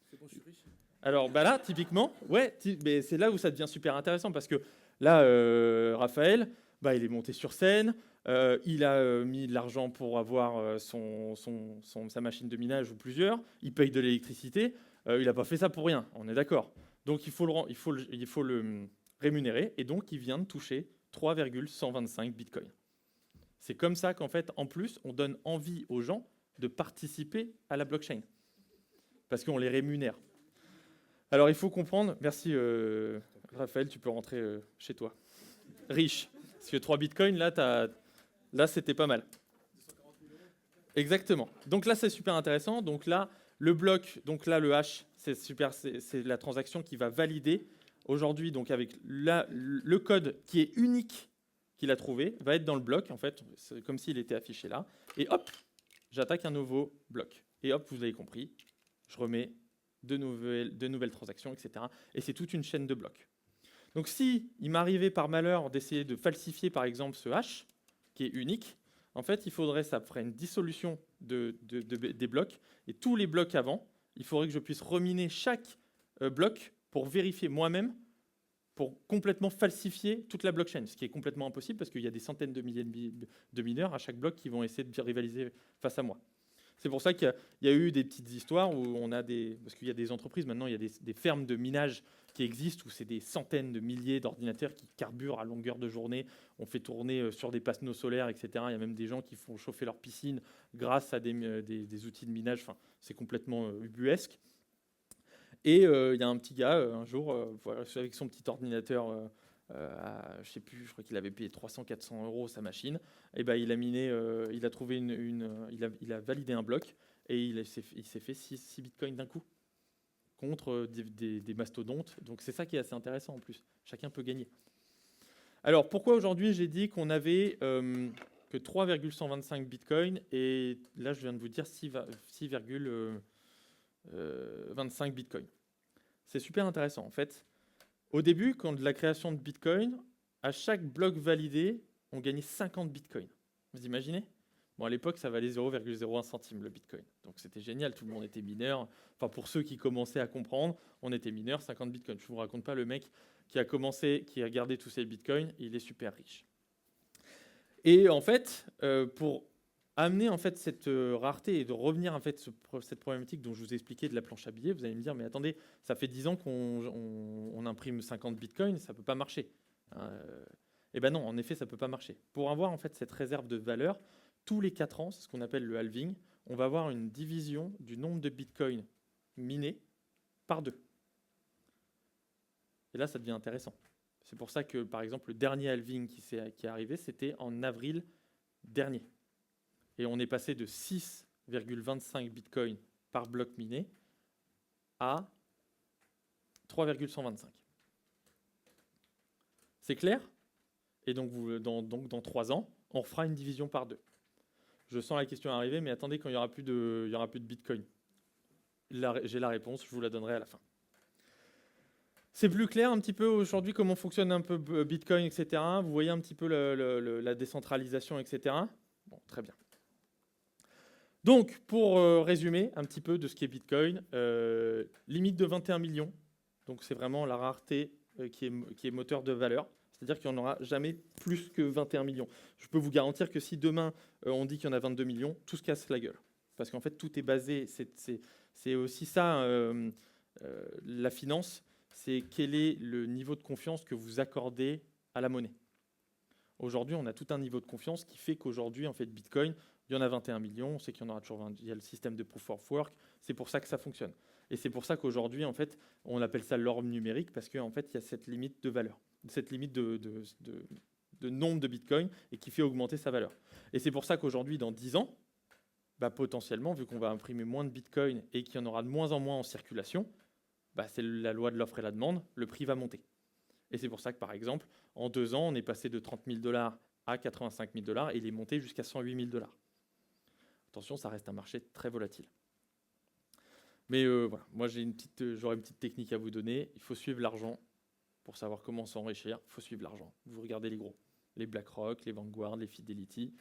C'est bon, je suis riche. Alors, bah là, typiquement, ouais, mais c'est là où ça devient super intéressant, parce que là, Raphaël, bah, il est monté sur scène, il a mis de l'argent pour avoir sa machine de minage ou plusieurs, il paye de l'électricité, il n'a pas fait ça pour rien, on est d'accord. Donc, il faut le rémunérer, et donc, il vient de toucher 3,125 bitcoins. C'est comme ça qu'en fait, en plus, on donne envie aux gens de participer à la blockchain. Parce qu'on les rémunère. Alors, il faut comprendre... Merci, Raphaël, tu peux rentrer chez toi. Riche. Parce que 3 bitcoins, là c'était pas mal. Exactement. Donc là, c'est super intéressant. Donc là, le bloc, donc là, le hash, c'est super, c'est la transaction qui va valider. Aujourd'hui, donc avec le code qui est unique qu'il a trouvé va être dans le bloc, en fait, c'est comme s'il était affiché là. Et hop, j'attaque un nouveau bloc. Et hop, vous avez compris, je remets de nouvelles transactions, etc. Et c'est toute une chaîne de blocs. Donc si il m'arrivait par malheur d'essayer de falsifier par exemple ce hash, qui est unique, en fait ça ferait une dissolution des blocs, et tous les blocs avant, il faudrait que je puisse reminer chaque bloc pour vérifier moi-même, pour complètement falsifier toute la blockchain, ce qui est complètement impossible parce qu'il y a des centaines de milliers de mineurs à chaque bloc qui vont essayer de rivaliser face à moi. C'est pour ça qu'il y a eu des petites histoires où on a parce qu'il y a des entreprises maintenant, il y a des fermes de minage qui existent où c'est des centaines de milliers d'ordinateurs qui carburent à longueur de journée. On fait tourner sur des panneaux solaires, etc. Il y a même des gens qui font chauffer leur piscine grâce à des outils de minage. Enfin, c'est complètement ubuesque. Et il y a un petit gars, un jour, voilà, avec son petit ordinateur, je sais plus, je crois qu'il avait payé 300-400 € sa machine, et ben il a miné, il a trouvé il a validé un bloc, et il s'est fait 6 bitcoins d'un coup, contre des mastodontes. Donc c'est ça qui est assez intéressant en plus, chacun peut gagner. Alors pourquoi aujourd'hui j'ai dit qu'on avait que 3,125 bitcoins, et là je viens de vous dire 6,25 bitcoins. C'est super intéressant en fait. Au début, quand de la création de bitcoin, à chaque bloc validé, on gagnait 50 bitcoins. Vous imaginez? Bon, à l'époque, ça valait 0,01 centime le bitcoin. Donc c'était génial, tout le monde était mineur. Enfin, pour ceux qui commençaient à comprendre, on était mineur, 50 bitcoins. Je ne vous raconte pas le mec qui a gardé tous ses bitcoins, il est super riche. Et en fait, pour amener en fait cette rareté et de revenir en fait cette problématique dont je vous ai expliqué de la planche à billets, vous allez me dire mais attendez, ça fait 10 ans qu'on imprime 50 bitcoins, ça peut pas marcher. Eh ben non, en effet, ça peut pas marcher. Pour avoir en fait cette réserve de valeur, tous les 4 ans, c'est ce qu'on appelle le halving, on va avoir une division du nombre de bitcoins minés par 2. Et là, ça devient intéressant. C'est pour ça que, par exemple, le dernier halving qui est arrivé, c'était en avril dernier. Et on est passé de 6,25 bitcoins par bloc miné à 3,125. C'est clair? Et donc, dans 3 ans, on refera une division par 2. Je sens la question arriver, mais attendez, quand il n'y aura plus de bitcoin. J'ai la réponse, je vous la donnerai à la fin. C'est plus clair un petit peu aujourd'hui comment fonctionne un peu Bitcoin, etc. Vous voyez un petit peu la décentralisation, etc. Bon, très bien. Donc, pour résumer un petit peu de ce qu'est Bitcoin, limite de 21 millions. Donc, c'est vraiment la rareté qui est moteur de valeur. C'est-à-dire qu'il n'y en aura jamais plus que 21 millions. Je peux vous garantir que si demain, on dit qu'il y en a 22 millions, tout se casse la gueule. Parce qu'en fait, tout est basé, c'est aussi ça, la finance, c'est quel est le niveau de confiance que vous accordez à la monnaie. Aujourd'hui, on a tout un niveau de confiance qui fait qu'aujourd'hui, en fait, Bitcoin, il y en a 21 millions, on sait qu'il y en aura toujours 20, il y a le système de proof of work, c'est pour ça que ça fonctionne. Et c'est pour ça qu'aujourd'hui, en fait, on appelle ça l'or numérique, parce qu'en fait, il y a cette limite de valeur, cette limite de nombre de Bitcoin, et qui fait augmenter sa valeur. Et c'est pour ça qu'aujourd'hui, dans 10 ans, bah, potentiellement, vu qu'on va imprimer moins de Bitcoin et qu'il y en aura de moins en moins en circulation, bah, c'est la loi de l'offre et la demande, le prix va monter. Et c'est pour ça que, par exemple, en 2 ans, on est passé de 30 000 $ à 85 000 $ et il est monté jusqu'à 108 000 $. Attention, ça reste un marché très volatile. Mais voilà, moi j'aurais une petite technique à vous donner. Il faut suivre l'argent pour savoir comment s'enrichir. Il faut suivre l'argent. Vous regardez les gros, les BlackRock, les Vanguard, les Fidelity.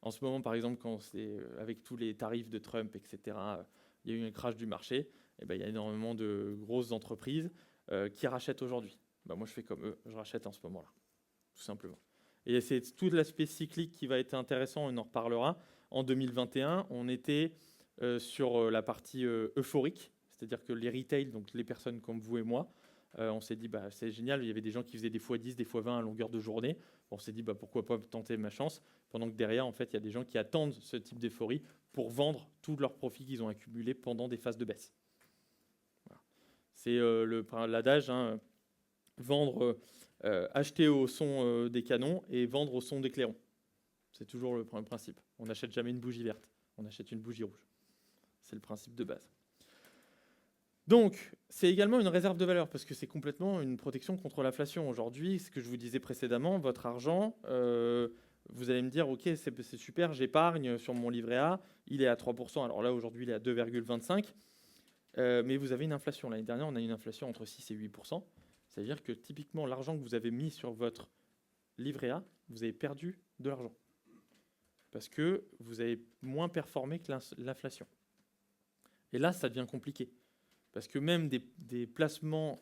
En ce moment, par exemple, quand c'est avec tous les tarifs de Trump, etc., il y a eu un crash du marché. Et ben, il y a énormément de grosses entreprises qui rachètent aujourd'hui. Ben, moi, je fais comme eux, je rachète en ce moment-là, tout simplement. Et c'est tout l'aspect cyclique qui va être intéressant, on en reparlera. En 2021, on était sur la partie euphorique, c'est-à-dire que les retail, donc les personnes comme vous et moi, on s'est dit, bah, c'est génial, il y avait des gens qui faisaient des x10, des x20 à longueur de journée. On s'est dit, bah, pourquoi pas tenter ma chance, pendant que derrière, en fait, il y a des gens qui attendent ce type d'euphorie pour vendre tous leurs profits qu'ils ont accumulés pendant des phases de baisse. Voilà. C'est l'adage, hein, vendre, acheter au son des canons et vendre au son des clairons. C'est toujours le principe. On n'achète jamais une bougie verte, on achète une bougie rouge. C'est le principe de base. Donc, c'est également une réserve de valeur, parce que c'est complètement une protection contre l'inflation. Aujourd'hui, ce que je vous disais précédemment, votre argent, vous allez me dire, ok, c'est super, j'épargne sur mon livret A, il est à 3%, alors là, aujourd'hui, il est à 2,25%, mais vous avez une inflation. L'année dernière, on a eu une inflation entre 6 et 8%. C'est-à-dire que typiquement, l'argent que vous avez mis sur votre livret A, vous avez perdu de l'argent. Parce que vous avez moins performé que l'inflation. Et là, ça devient compliqué. Parce que même des placements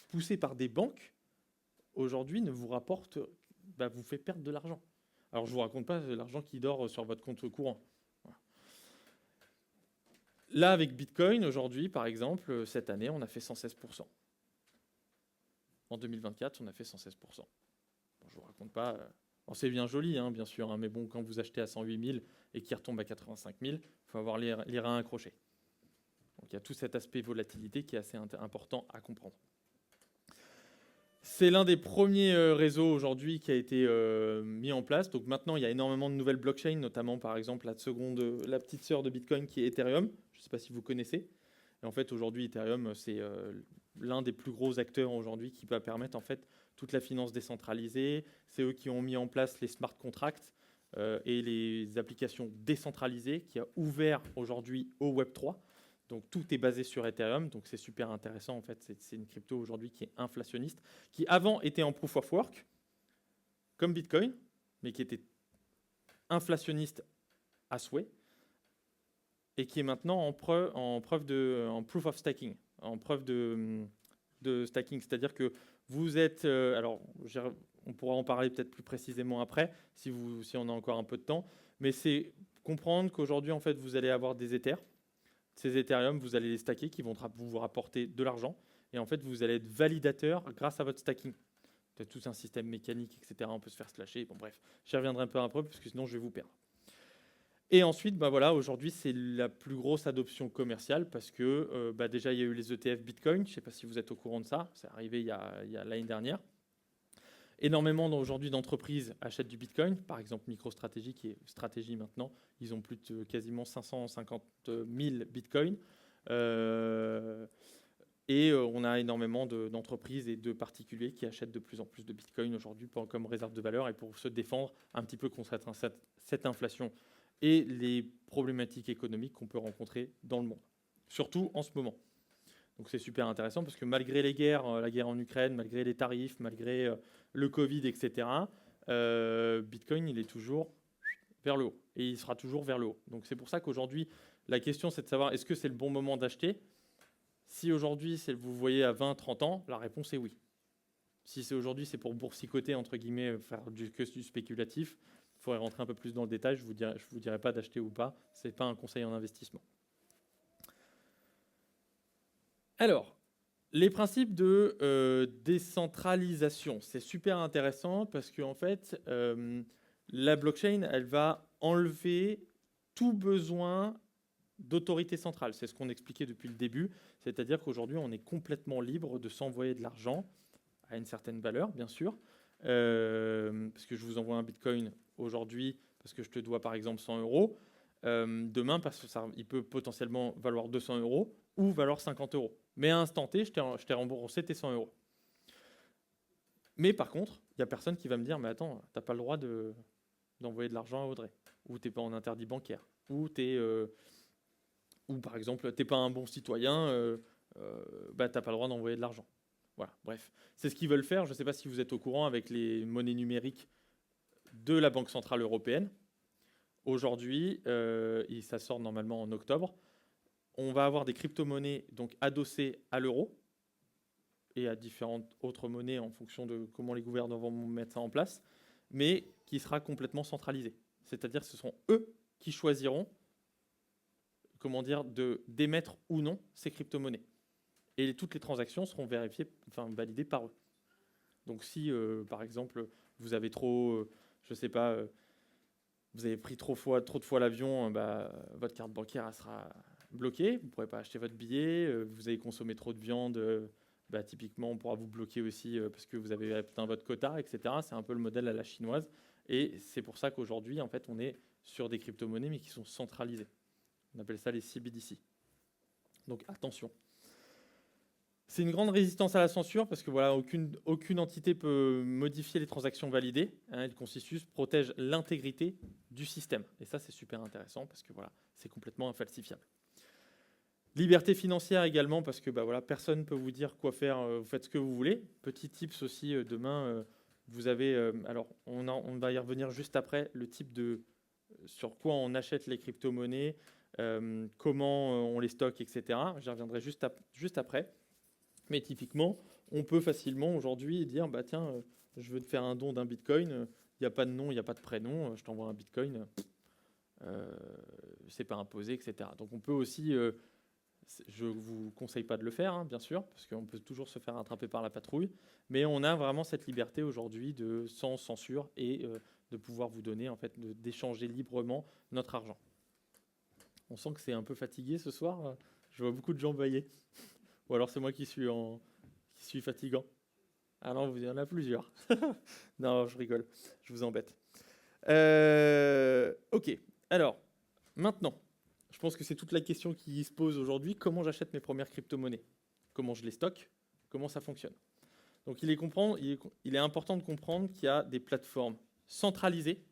poussés par des banques, aujourd'hui, ne vous rapportent, vous fait perdre de l'argent. Alors, je ne vous raconte pas l'argent qui dort sur votre compte courant. Voilà. Là, avec Bitcoin, aujourd'hui, par exemple, cette année, on a fait 116%. En 2024, on a fait 116%. Bon, je ne vous raconte pas... c'est bien joli, bien sûr, mais bon, quand vous achetez à 108 000 et qu'il retombe à 85 000, il faut avoir les reins accrochés. Donc, il y a tout cet aspect volatilité qui est assez important à comprendre. C'est l'un des premiers réseaux aujourd'hui qui a été mis en place. Donc maintenant, il y a énormément de nouvelles blockchains, notamment par exemple la petite sœur de Bitcoin qui est Ethereum. Je ne sais pas si vous connaissez. Et en fait, aujourd'hui, Ethereum, c'est l'un des plus gros acteurs aujourd'hui qui va permettre en fait toute la finance décentralisée. C'est eux qui ont mis en place les smart contracts et les applications décentralisées qui a ouvert aujourd'hui au Web3. Donc tout est basé sur Ethereum, donc c'est super intéressant en fait. C'est une crypto aujourd'hui qui est inflationniste, qui avant était en proof of work, comme Bitcoin, mais qui était inflationniste à souhait, et qui est maintenant en proof of staking, en preuve de stacking, c'est-à-dire que vous êtes, on pourra en parler peut-être plus précisément après, si on a encore un peu de temps, mais c'est comprendre qu'aujourd'hui en fait vous allez avoir des Ethers. Ces Ethereum, vous allez les stacker qui vont vous rapporter de l'argent. Et en fait, vous allez être validateur grâce à votre stacking. C'est tout un système mécanique, etc. On peut se faire slasher. Bon, bref, j'y reviendrai un peu après parce que sinon, je vais vous perdre. Et ensuite, aujourd'hui, c'est la plus grosse adoption commerciale parce que déjà, il y a eu les ETF Bitcoin. Je ne sais pas si vous êtes au courant de ça. C'est arrivé il y a l'année dernière. Énormément aujourd'hui d'entreprises achètent du Bitcoin. Par exemple, MicroStrategy, qui est stratégie maintenant, ils ont plus de quasiment 550 000 Bitcoins. Et on a énormément d'entreprises et de particuliers qui achètent de plus en plus de Bitcoin aujourd'hui comme réserve de valeur et pour se défendre un petit peu contre cette inflation et les problématiques économiques qu'on peut rencontrer dans le monde, surtout en ce moment. Donc c'est super intéressant parce que malgré les guerres, la guerre en Ukraine, malgré les tarifs, malgré le Covid, etc., Bitcoin, il est toujours vers le haut et il sera toujours vers le haut. Donc c'est pour ça qu'aujourd'hui, la question, c'est de savoir est-ce que c'est le bon moment d'acheter. Si aujourd'hui, vous voyez à 20, 30 ans, la réponse est oui. Si c'est aujourd'hui, c'est pour boursicoter, entre guillemets, faire du spéculatif, il faudrait rentrer un peu plus dans le détail. Je vous dirai pas d'acheter ou pas. Ce n'est pas un conseil en investissement. Alors, les principes de décentralisation, c'est super intéressant parce qu'en fait, la blockchain, elle va enlever tout besoin d'autorité centrale. C'est ce qu'on expliquait depuis le début, c'est-à-dire qu'aujourd'hui, on est complètement libre de s'envoyer de l'argent à une certaine valeur, bien sûr, parce que je vous envoie un Bitcoin aujourd'hui, parce que je te dois par exemple 100 €. Demain, parce que il peut potentiellement valoir 200 € ou valoir 50 €. Mais à instant T, je t'ai remboursé tes 100 €. Mais par contre, il n'y a personne qui va me dire « Mais attends, tu n'as pas le droit d'envoyer de l'argent à Audrey. » Ou « Tu n'es pas en interdit bancaire. » Ou par exemple, tu n'es pas un bon citoyen, tu n'as pas le droit d'envoyer de l'argent. Voilà, bref. C'est ce qu'ils veulent faire. Je ne sais pas si vous êtes au courant avec les monnaies numériques de la Banque Centrale Européenne. Aujourd'hui, et ça sort normalement en octobre, on va avoir des crypto-monnaies donc adossées à l'euro et à différentes autres monnaies en fonction de comment les gouvernements vont mettre ça en place, mais qui sera complètement centralisé. C'est-à-dire que ce sont eux qui choisiront d'émettre ou non ces crypto-monnaies. Et toutes les transactions seront validées par eux. Donc si, par exemple, vous avez je ne sais pas, vous avez pris trop de fois l'avion, votre carte bancaire elle sera bloquée, vous ne pourrez pas acheter votre billet, vous avez consommé trop de viande, typiquement on pourra vous bloquer aussi parce que vous avez atteint votre quota, etc. C'est un peu le modèle à la chinoise. Et c'est pour ça qu'aujourd'hui, en fait, on est sur des crypto-monnaies, mais qui sont centralisées. On appelle ça les CBDC. Donc attention. C'est une grande résistance à la censure parce que voilà, aucune entité peut modifier les transactions validées. Le consensus protège l'intégrité du système. Et ça, c'est super intéressant parce que voilà, c'est complètement infalsifiable. Liberté financière également, parce que voilà, personne ne peut vous dire quoi faire, vous faites ce que vous voulez. Petit tips aussi, demain, vous avez, alors on va y revenir juste après, le type de, sur quoi on achète les crypto-monnaies, comment on les stocke, etc. J'y reviendrai juste après. Mais typiquement, on peut facilement aujourd'hui dire, bah tiens, je veux te faire un don d'un bitcoin, il n'y a pas de nom, il n'y a pas de prénom, je t'envoie un bitcoin, c'est pas imposé, etc. Donc on peut aussi, je ne vous conseille pas de le faire, hein, bien sûr, parce qu'on peut toujours se faire attraper par la patrouille, mais on a vraiment cette liberté aujourd'hui de sans censure et de pouvoir vous donner, en fait, d'échanger librement notre argent. On sent que c'est un peu fatigué ce soir, je vois beaucoup de gens bailler. Ou alors c'est moi qui suis fatigant. Ah non, il y en a plusieurs. Non, je rigole, je vous embête. Ok, alors, maintenant, je pense que c'est toute la question qui se pose aujourd'hui. Comment j'achète mes premières crypto-monnaies? Comment je les stocke? Comment ça fonctionne? Donc il est important de comprendre qu'il y a des plateformes centralisées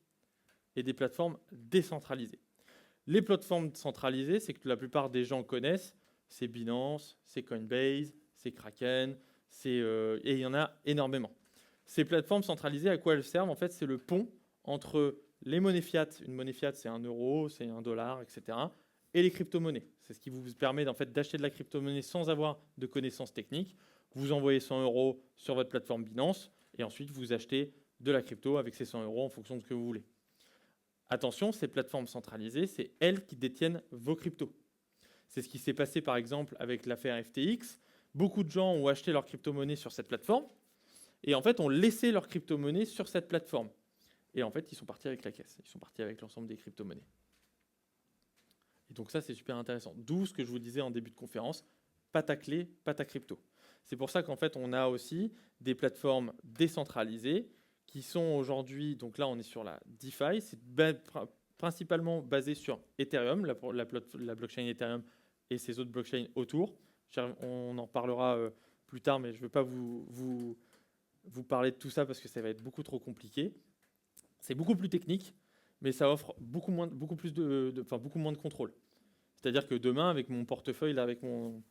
et des plateformes décentralisées. Les plateformes centralisées, c'est que la plupart des gens connaissent, c'est Binance, c'est Coinbase, c'est Kraken, et il y en a énormément. Ces plateformes centralisées, à quoi elles servent? En fait, c'est le pont entre les monnaies fiat, une monnaie fiat c'est 1 euro, c'est 1 dollar, etc., et les crypto-monnaies. C'est ce qui vous permet en fait, d'acheter de la crypto-monnaie sans avoir de connaissances techniques. Vous envoyez 100 euros sur votre plateforme Binance, et ensuite vous achetez de la crypto avec ces 100 euros en fonction de ce que vous voulez. Attention, ces plateformes centralisées, c'est elles qui détiennent vos cryptos. C'est ce qui s'est passé par exemple avec l'affaire FTX. Beaucoup de gens ont acheté leur crypto-monnaie sur cette plateforme et en fait ont laissé leur crypto-monnaie sur cette plateforme. Et en fait, ils sont partis avec la caisse. Ils sont partis avec l'ensemble des crypto-monnaies. Et donc ça, c'est super intéressant. D'où ce que je vous disais en début de conférence, pas ta clé, pas ta crypto. C'est pour ça qu'en fait, on a aussi des plateformes décentralisées qui sont aujourd'hui, donc là on est sur la DeFi, c'est principalement basé sur Ethereum, la blockchain Ethereum et ses autres blockchains autour. On en parlera plus tard, mais je ne veux pas vous parler de tout ça parce que ça va être beaucoup trop compliqué. C'est beaucoup plus technique, mais ça offre beaucoup moins de contrôle. C'est-à-dire que demain, avec mon portefeuille, là, avec mon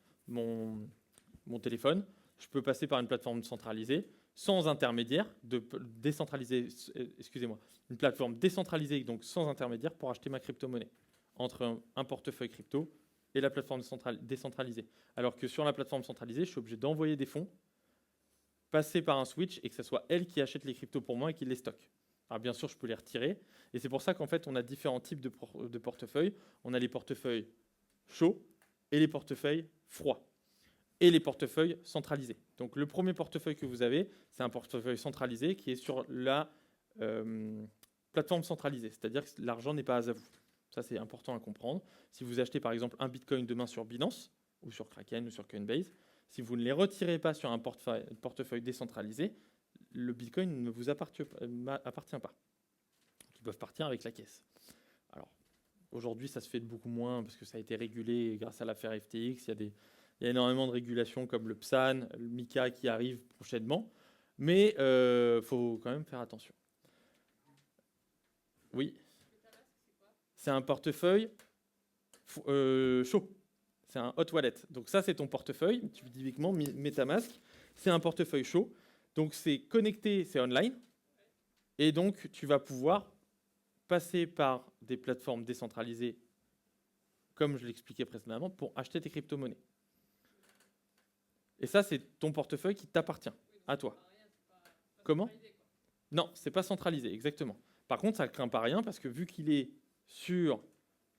téléphone, je peux passer par une plateforme centralisée, sans intermédiaire, une plateforme décentralisée, donc sans intermédiaire, pour acheter ma crypto-monnaie, entre un portefeuille crypto et la plateforme décentralisée. Alors que sur la plateforme centralisée, je suis obligé d'envoyer des fonds, passer par un switch, et que ce soit elle qui achète les cryptos pour moi et qui les stocke. Alors bien sûr, je peux les retirer, et c'est pour ça qu'en fait, on a différents types de portefeuilles. On a les portefeuilles chauds et les portefeuilles froids. Et les portefeuilles centralisés. Donc le premier portefeuille que vous avez, c'est un portefeuille centralisé qui est sur la plateforme centralisée, c'est-à-dire que l'argent n'est pas à vous. Ça, c'est important à comprendre. Si vous achetez par exemple un bitcoin demain sur Binance, ou sur Kraken, ou sur Coinbase, si vous ne les retirez pas sur un portefeuille décentralisé, le bitcoin ne vous appartient pas. Ils peuvent partir avec la caisse. Alors, aujourd'hui, ça se fait de beaucoup moins parce que ça a été régulé grâce à l'affaire FTX. Il y a énormément de régulations comme le PSAN, le MiCA qui arrive prochainement, mais faut quand même faire attention. Oui. C'est un portefeuille chaud. C'est un hot wallet. Donc ça, c'est ton portefeuille. Typiquement, MetaMask, c'est un portefeuille chaud. Donc c'est connecté, c'est online. Et donc, tu vas pouvoir passer par des plateformes décentralisées, comme je l'expliquais précédemment, pour acheter tes crypto-monnaies. Et ça, c'est ton portefeuille qui t'appartient, à toi. Comment? Non, c'est pas centralisé, exactement. Par contre, ça ne craint pas rien parce que vu qu'il est sur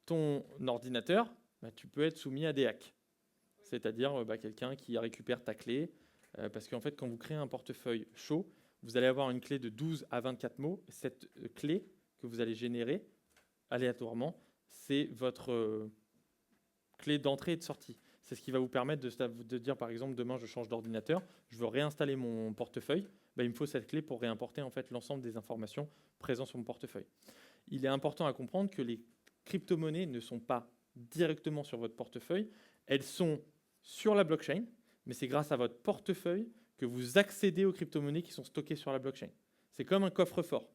ton ordinateur, bah, tu peux être soumis à des hacks. C'est-à-dire quelqu'un qui récupère ta clé. Parce qu'en fait, quand vous créez un portefeuille chaud, vous allez avoir une clé de 12 à 24 mots. Cette clé que vous allez générer aléatoirement, c'est votre clé d'entrée et de sortie. C'est ce qui va vous permettre de dire, par exemple, demain, je change d'ordinateur, je veux réinstaller mon portefeuille. Il me faut cette clé pour réimporter en fait, l'ensemble des informations présentes sur mon portefeuille. Il est important à comprendre que les crypto-monnaies ne sont pas directement sur votre portefeuille. Elles sont sur la blockchain, mais c'est grâce à votre portefeuille que vous accédez aux crypto-monnaies qui sont stockées sur la blockchain. C'est comme un coffre-fort.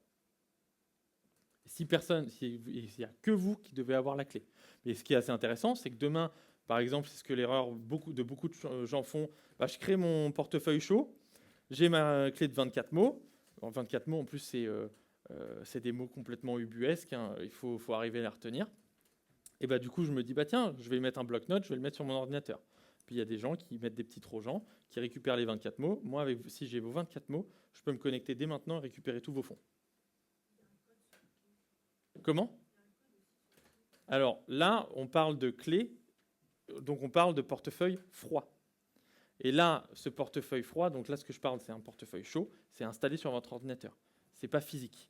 Il n'y a que vous qui devez avoir la clé. Mais ce qui est assez intéressant, c'est que demain, Par exemple, c'est ce que l'erreur de beaucoup de gens font. Bah, je crée mon portefeuille chaud, j'ai ma clé de 24 mots. En 24 mots, en plus, c'est des mots complètement ubuesques, hein. Il faut arriver à les retenir. Et bah, du coup, je me dis, bah, tiens, je vais y mettre un bloc-notes, je vais le mettre sur mon ordinateur. Puis il y a des gens qui mettent des petits trojans, qui récupèrent les 24 mots. Moi, si j'ai vos 24 mots, je peux me connecter dès maintenant et récupérer tous vos fonds. Comment ? Alors là, on parle de clés, donc on parle de portefeuille froid. Et là, ce portefeuille froid, donc là, ce que je parle, c'est un portefeuille chaud, c'est installé sur votre ordinateur. Ce n'est pas physique.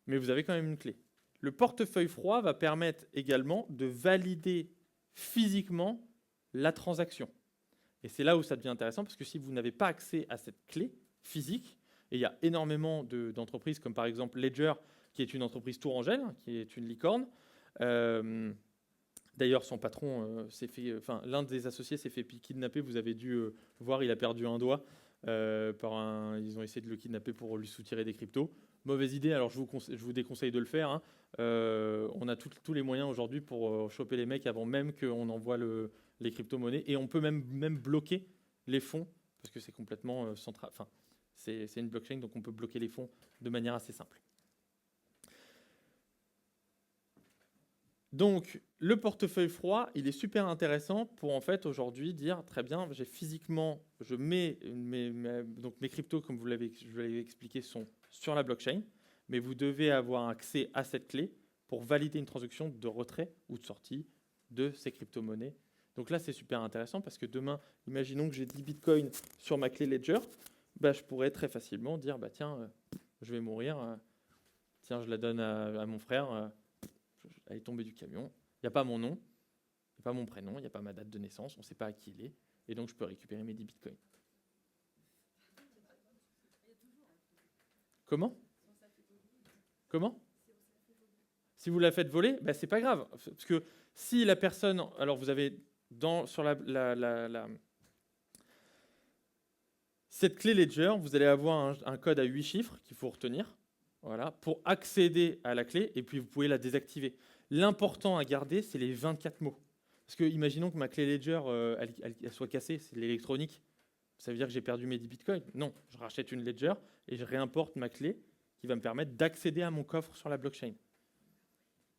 Mais vous avez quand même une clé. Le portefeuille froid va permettre également de valider physiquement la transaction. Et c'est là où ça devient intéressant, parce que si vous n'avez pas accès à cette clé physique, et il y a énormément d'entreprises, comme par exemple Ledger, qui est une entreprise tourangelle, qui est une licorne. D'ailleurs, son patron l'un des associés s'est fait kidnapper. Vous avez dû voir, il a perdu un doigt. Ils ont essayé de le kidnapper pour lui soutirer des cryptos. Mauvaise idée, alors je vous déconseille de le faire, hein. On a tous les moyens aujourd'hui pour choper les mecs avant même qu'on envoie les crypto-monnaies. Et on peut même bloquer les fonds, parce que c'est complètement central. Enfin, c'est une blockchain, donc on peut bloquer les fonds de manière assez simple. Donc, le portefeuille froid, il est super intéressant pour en fait aujourd'hui dire très bien, j'ai physiquement, je mets donc mes cryptos, comme je l'avais expliqué, sont sur la blockchain, mais vous devez avoir accès à cette clé pour valider une transaction de retrait ou de sortie de ces crypto-monnaies. Donc là, c'est super intéressant parce que demain, imaginons que j'ai 10 bitcoins sur ma clé Ledger, bah, je pourrais très facilement dire, bah, tiens, je vais mourir, tiens, je la donne à mon frère. Elle est tombée du camion, il n'y a pas mon nom, il n'y a pas mon prénom, il n'y a pas ma date de naissance, on ne sait pas à qui il est, et donc je peux récupérer mes 10 bitcoins. Comment ? Si vous la faites voler, ben c'est pas grave, parce que si la personne, alors vous avez sur cette clé Ledger, vous allez avoir un code à 8 chiffres qu'il faut retenir, voilà, pour accéder à la clé, et puis vous pouvez la désactiver. L'important à garder, c'est les 24 mots. Parce que imaginons que ma clé Ledger, elle soit cassée, c'est de l'électronique. Ça veut dire que j'ai perdu mes 10 bitcoins. Non, je rachète une Ledger et je réimporte ma clé qui va me permettre d'accéder à mon coffre sur la blockchain.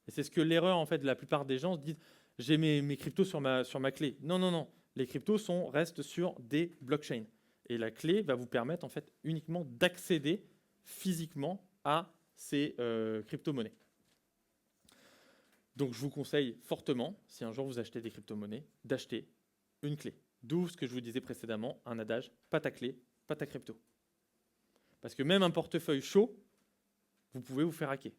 Et c'est ce que l'erreur, en fait, de la plupart des gens se disent, j'ai mes cryptos sur ma clé. Non, non, non. Les cryptos restent sur des blockchains. Et la clé va vous permettre, en fait, uniquement d'accéder physiquement à ces crypto-monnaies. Donc, je vous conseille fortement, si un jour vous achetez des crypto-monnaies, d'acheter une clé. D'où ce que je vous disais précédemment, un adage, pas ta clé, pas ta crypto. Parce que même un portefeuille chaud, vous pouvez vous faire hacker.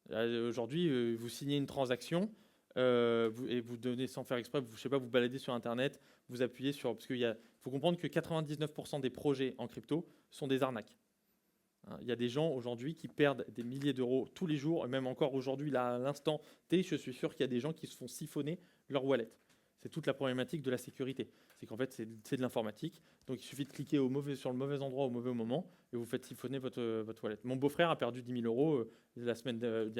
Aujourd'hui, vous signez une transaction et vous donnez sans faire exprès, vous baladez sur Internet, vous appuyez sur... Parce qu'il faut comprendre que 99% des projets en crypto sont des arnaques. Il y a des gens aujourd'hui qui perdent des milliers d'euros tous les jours, et même encore aujourd'hui, là, à l'instant T, je suis sûr qu'il y a des gens qui se font siphonner leur wallet. C'est toute la problématique de la sécurité. C'est qu'en fait, c'est de l'informatique. Donc, il suffit de cliquer sur le mauvais endroit au mauvais moment et vous faites siphonner votre wallet. Mon beau-frère a perdu 10 000 euros la semaine il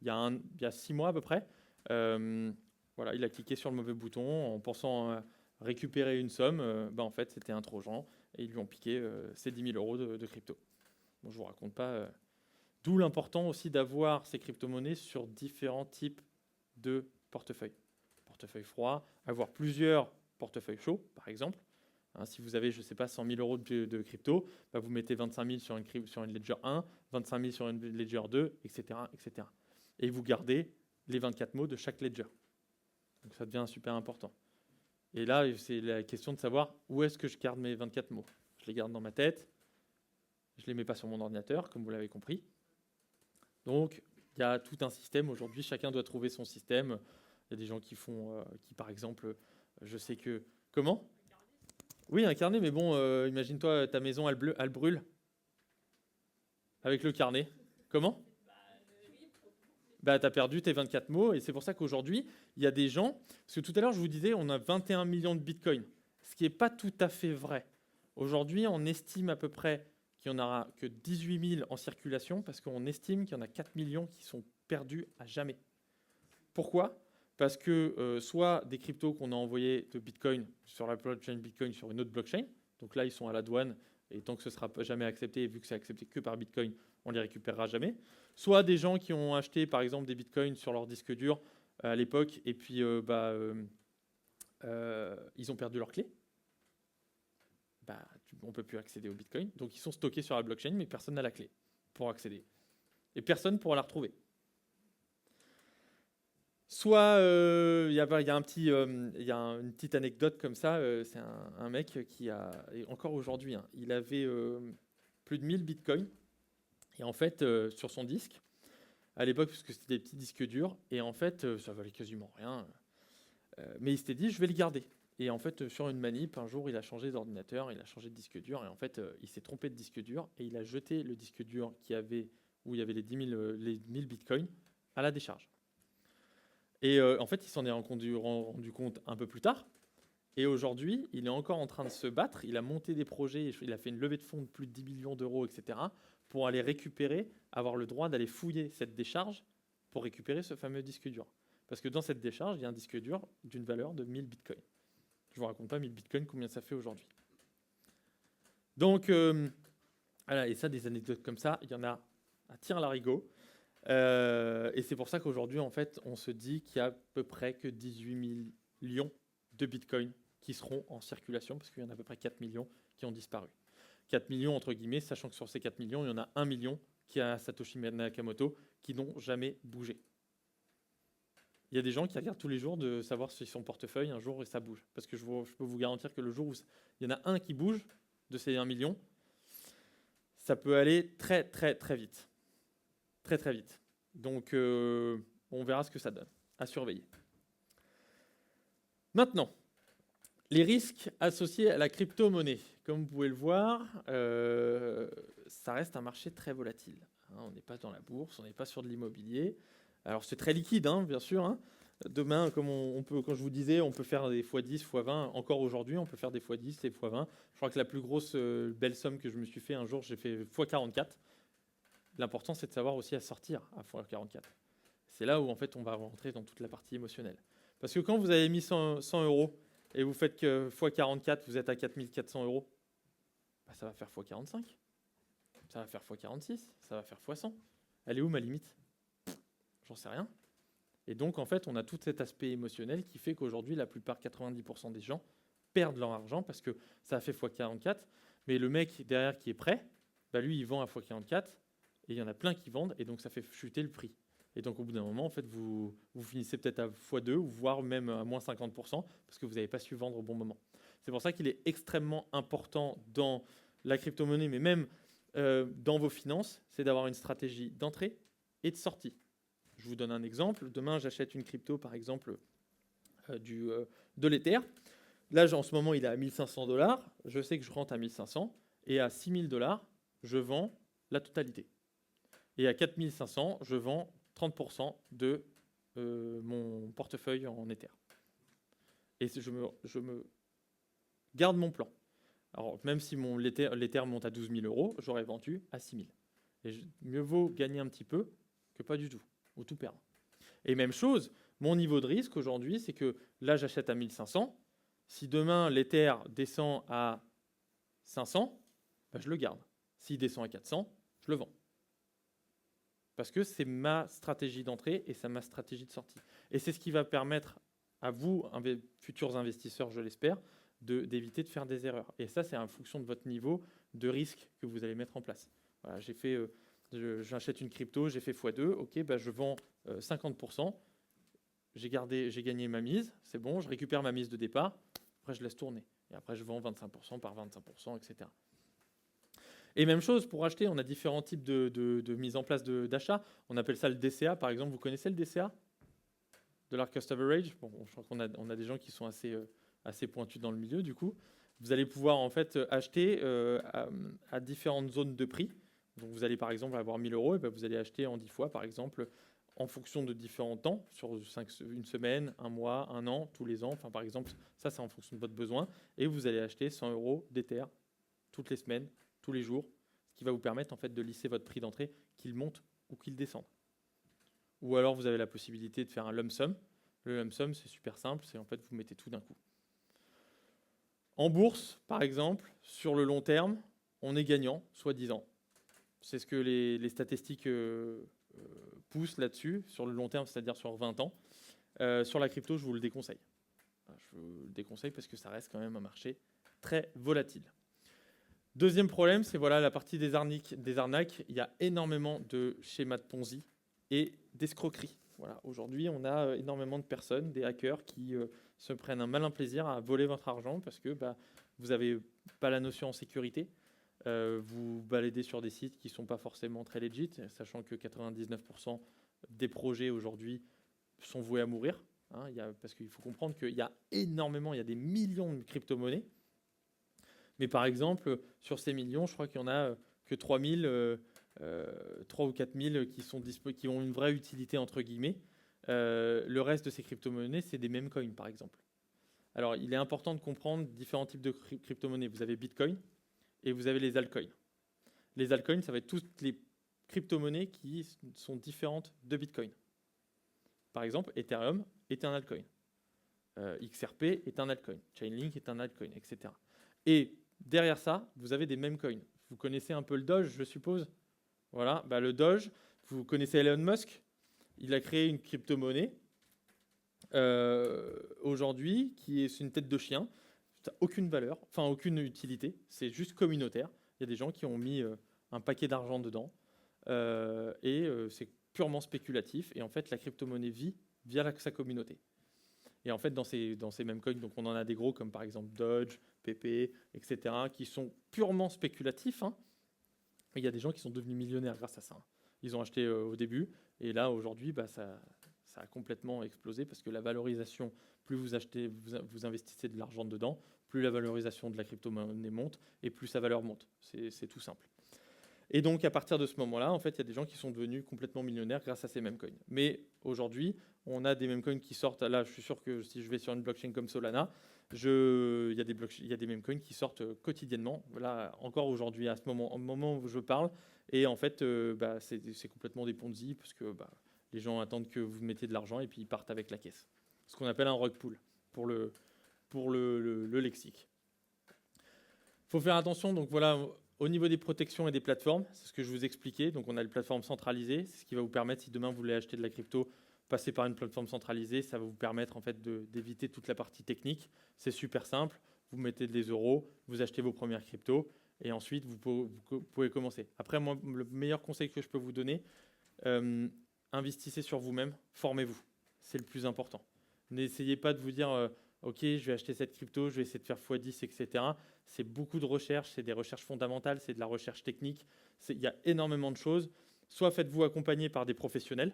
y a 6 mois à peu près. Voilà, il a cliqué sur le mauvais bouton en pensant récupérer une somme. En fait, c'était un trojan et ils lui ont piqué ses 10 000 euros de crypto. Bon, je ne vous raconte pas. D'où l'important aussi d'avoir ces crypto-monnaies sur différents types de portefeuilles. Portefeuille froid, avoir plusieurs portefeuilles chauds, par exemple. Si vous avez, je ne sais pas, 100 000 euros de crypto, vous mettez 25 000 sur une Ledger 1, 25 000 sur une Ledger 2, etc., etc. Et vous gardez les 24 mots de chaque Ledger. Donc ça devient super important. Et là, c'est la question de savoir où est-ce que je garde mes 24 mots. Je les garde dans ma tête, je ne les mets pas sur mon ordinateur, comme vous l'avez compris. Donc, il y a tout un système. Aujourd'hui, chacun doit trouver son système. Il y a des gens qui par exemple, je sais que... Comment ? Oui, un carnet, mais bon, imagine-toi, ta maison, elle brûle. Avec le carnet. Comment ? Tu as perdu tes 24 mots, et c'est pour ça qu'aujourd'hui, il y a des gens... Parce que tout à l'heure, je vous disais, on a 21 millions de bitcoins, ce qui n'est pas tout à fait vrai. Aujourd'hui, on estime à peu près qu'il n'y en aura que 18 000 en circulation, parce qu'on estime qu'il y en a 4 millions qui sont perdus à jamais. Pourquoi ? parce que soit des cryptos qu'on a envoyés de Bitcoin sur la blockchain Bitcoin sur une autre blockchain, donc là ils sont à la douane et tant que ce ne sera jamais accepté, et vu que c'est accepté que par Bitcoin, on ne les récupérera jamais. Soit des gens qui ont acheté par exemple des Bitcoins sur leur disque dur à l'époque et puis ils ont perdu leur clé. On ne peut plus accéder au Bitcoin, donc ils sont stockés sur la blockchain mais personne n'a la clé pour accéder. Et personne ne pourra la retrouver. Soit il y a une petite anecdote comme ça, c'est un mec qui a, et encore aujourd'hui, hein, il avait plus de 1000 bitcoins, et en fait sur son disque, à l'époque, parce que c'était des petits disques durs, et en fait ça valait quasiment rien, mais il s'était dit je vais le garder. Et en fait sur une manip, un jour il a changé d'ordinateur, il a changé de disque dur, et en fait il s'est trompé de disque dur, et il a jeté le disque dur où il y avait les 1000 bitcoins à la décharge. Et en fait, il s'en est rendu compte un peu plus tard. Et aujourd'hui, il est encore en train de se battre. Il a monté des projets, il a fait une levée de fonds de plus de 10 millions d'euros, etc., pour aller récupérer, avoir le droit d'aller fouiller cette décharge pour récupérer ce fameux disque dur. Parce que dans cette décharge, il y a un disque dur d'une valeur de 1000 bitcoins. Je ne vous raconte pas 1000 bitcoins, combien ça fait aujourd'hui. Donc, voilà, et ça, des anecdotes comme ça, il y en a à tire-larigot. Et c'est pour ça qu'aujourd'hui, en fait, on se dit qu'il y a à peu près que 18 millions de bitcoins qui seront en circulation, parce qu'il y en a à peu près 4 millions qui ont disparu. 4 millions entre guillemets, sachant que sur ces 4 millions, il y en a 1 million qui a Satoshi Nakamoto, qui n'ont jamais bougé. Il y a des gens qui regardent tous les jours de savoir si son portefeuille, un jour, et ça bouge. Parce que je peux vous garantir que le jour où il y en a un qui bouge, de ces 1 million, ça peut aller très très très vite. Très très vite. Donc on verra ce que ça donne. À surveiller. Maintenant, les risques associés à la crypto-monnaie. Comme vous pouvez le voir, ça reste un marché très volatile. On n'est pas dans la bourse, on n'est pas sur de l'immobilier. Alors c'est très liquide, bien sûr. Demain, comme quand je vous disais, on peut faire des x10, x20. Encore aujourd'hui, on peut faire des x10 et x20. Je crois que la plus grosse belle somme que je me suis fait un jour, j'ai fait x44. L'important, c'est de savoir aussi à sortir à x44. C'est là où en fait on va rentrer dans toute la partie émotionnelle. Parce que quand vous avez mis 100 euros et vous faites que x44, vous êtes à 4400 euros, ça va faire x45, ça va faire x46, ça va faire x100. Elle est où ma limite? J'en sais rien. Et donc en fait on a tout cet aspect émotionnel qui fait qu'aujourd'hui la plupart, 90% des gens, perdent leur argent parce que ça a fait x44, mais le mec derrière qui est prêt, lui il vend à x44, et il y en a plein qui vendent, et donc ça fait chuter le prix. Et donc au bout d'un moment, en fait, vous finissez peut-être à x2, ou voire même à moins 50%, parce que vous n'avez pas su vendre au bon moment. C'est pour ça qu'il est extrêmement important dans la crypto-monnaie, mais même dans vos finances, c'est d'avoir une stratégie d'entrée et de sortie. Je vous donne un exemple. Demain, j'achète une crypto, par exemple, de l'Ether. Là, en ce moment, il est à 1500 $. Je sais que je rentre à 1500, et à 6000 $, je vends la totalité. Et à 4500, je vends 30% de mon portefeuille en Ether. Et je me garde mon plan. Alors, même si l'Ether monte à 12 000 €, j'aurais vendu à 6 000. Et mieux vaut gagner un petit peu que pas du tout, ou tout perdre. Et même chose, mon niveau de risque aujourd'hui, c'est que là, j'achète à 1500. Si demain, l'Ether descend à 500, je le garde. S'il descend à 400, je le vends. Parce que c'est ma stratégie d'entrée et c'est ma stratégie de sortie. Et c'est ce qui va permettre à vous, futurs investisseurs, je l'espère, d'éviter de faire des erreurs. Et ça, c'est en fonction de votre niveau de risque que vous allez mettre en place. Voilà, j'achète une crypto, j'ai fait x2, ok, je vends 50%, j'ai gagné ma mise, c'est bon, je récupère ma mise de départ, après je laisse tourner. Et après, je vends 25% par 25%, etc. Et même chose, pour acheter, on a différents types de mise en place d'achat. On appelle ça le DCA, par exemple. Vous connaissez le DCA? Dollar Cost Average. Bon, je crois qu'on a des gens qui sont assez pointus dans le milieu, du coup. Vous allez pouvoir en fait acheter à différentes zones de prix. Donc vous allez par exemple avoir 1000 €, et vous allez acheter en 10 fois, par exemple, en fonction de différents temps, sur une semaine, un mois, un an, tous les ans. Enfin, par exemple, ça c'est en fonction de votre besoin. Et vous allez acheter 100 € d'Ether toutes les semaines, tous les jours, ce qui va vous permettre en fait de lisser votre prix d'entrée, qu'il monte ou qu'il descende. Ou alors vous avez la possibilité de faire un lump sum, Le lump sum, c'est super simple, c'est en fait vous mettez tout d'un coup. En bourse, par exemple, sur le long terme, on est gagnant, soi-disant. C'est ce que les statistiques poussent là-dessus, sur le long terme, c'est-à-dire sur 20 ans. Sur la crypto, je vous le déconseille. Je vous le déconseille parce que ça reste quand même un marché très volatile. Deuxième problème, c'est voilà la partie des arnaques. Il y a énormément de schémas de Ponzi et d'escroqueries. Voilà, aujourd'hui, on a énormément de personnes, des hackers, qui se prennent un malin plaisir à voler votre argent parce que vous n'avez pas la notion en sécurité. Vous baladez sur des sites qui ne sont pas forcément très legit, sachant que 99% des projets aujourd'hui sont voués à mourir. Hein, parce qu'il faut comprendre qu'il y a énormément, il y a des millions de crypto-monnaies. Mais par exemple, sur ces millions, je crois qu'il n'y en a que 3 ou 4 000 qui ont une vraie utilité, entre guillemets. Le reste de ces crypto-monnaies, c'est des meme coins, par exemple. Alors, il est important de comprendre différents types de crypto-monnaies. Vous avez Bitcoin et vous avez les altcoins. Les altcoins, ça va être toutes les crypto-monnaies qui sont différentes de Bitcoin. Par exemple, Ethereum est un altcoin. XRP est un altcoin. Chainlink est un altcoin, etc. Et derrière ça, vous avez des meme coins. Vous connaissez un peu le Doge, je suppose. Voilà, le Doge, vous connaissez Elon Musk. Il a créé une crypto-monnaie aujourd'hui qui est une tête de chien. Ça n'a aucune valeur, enfin aucune utilité. C'est juste communautaire. Il y a des gens qui ont mis un paquet d'argent dedans et c'est purement spéculatif. Et en fait, la crypto-monnaie vit via sa communauté. Et en fait, dans ces mêmes coins, donc on en a des gros comme par exemple Doge, PP, etc., qui sont purement spéculatifs. Hein. Et il y a des gens qui sont devenus millionnaires grâce à ça. Ils ont acheté au début, et là, aujourd'hui, ça a complètement explosé parce que la valorisation, plus vous achetez, vous investissez de l'argent dedans, plus la valorisation de la crypto-monnaie monte, et plus sa valeur monte. C'est tout simple. Et donc, à partir de ce moment-là, en fait, il y a des gens qui sont devenus complètement millionnaires grâce à ces mêmes coins. Mais aujourd'hui, on a des mêmes coins qui sortent. Là, je suis sûr que si je vais sur une blockchain comme Solana, il y a des mêmes coins qui sortent quotidiennement. Là, encore aujourd'hui, au moment où je parle. Et en fait, c'est complètement des Ponzi parce que les gens attendent que vous mettiez de l'argent et puis ils partent avec la caisse. Ce qu'on appelle un rug pull pour le lexique. Il faut faire attention. Donc voilà. Au niveau des protections et des plateformes, c'est ce que je vous expliquais. Donc, on a les plateformes centralisées. C'est ce qui va vous permettre, si demain vous voulez acheter de la crypto, passer par une plateforme centralisée. Ça va vous permettre en fait d'éviter toute la partie technique. C'est super simple. Vous mettez des euros, vous achetez vos premières cryptos et ensuite vous pouvez commencer. Après, moi, le meilleur conseil que je peux vous donner, investissez sur vous-même, formez-vous. C'est le plus important. N'essayez pas de vous dire ok, je vais acheter cette crypto, je vais essayer de faire x10, etc. C'est beaucoup de recherche, c'est des recherches fondamentales, c'est de la recherche technique. Il y a énormément de choses. Soit faites-vous accompagner par des professionnels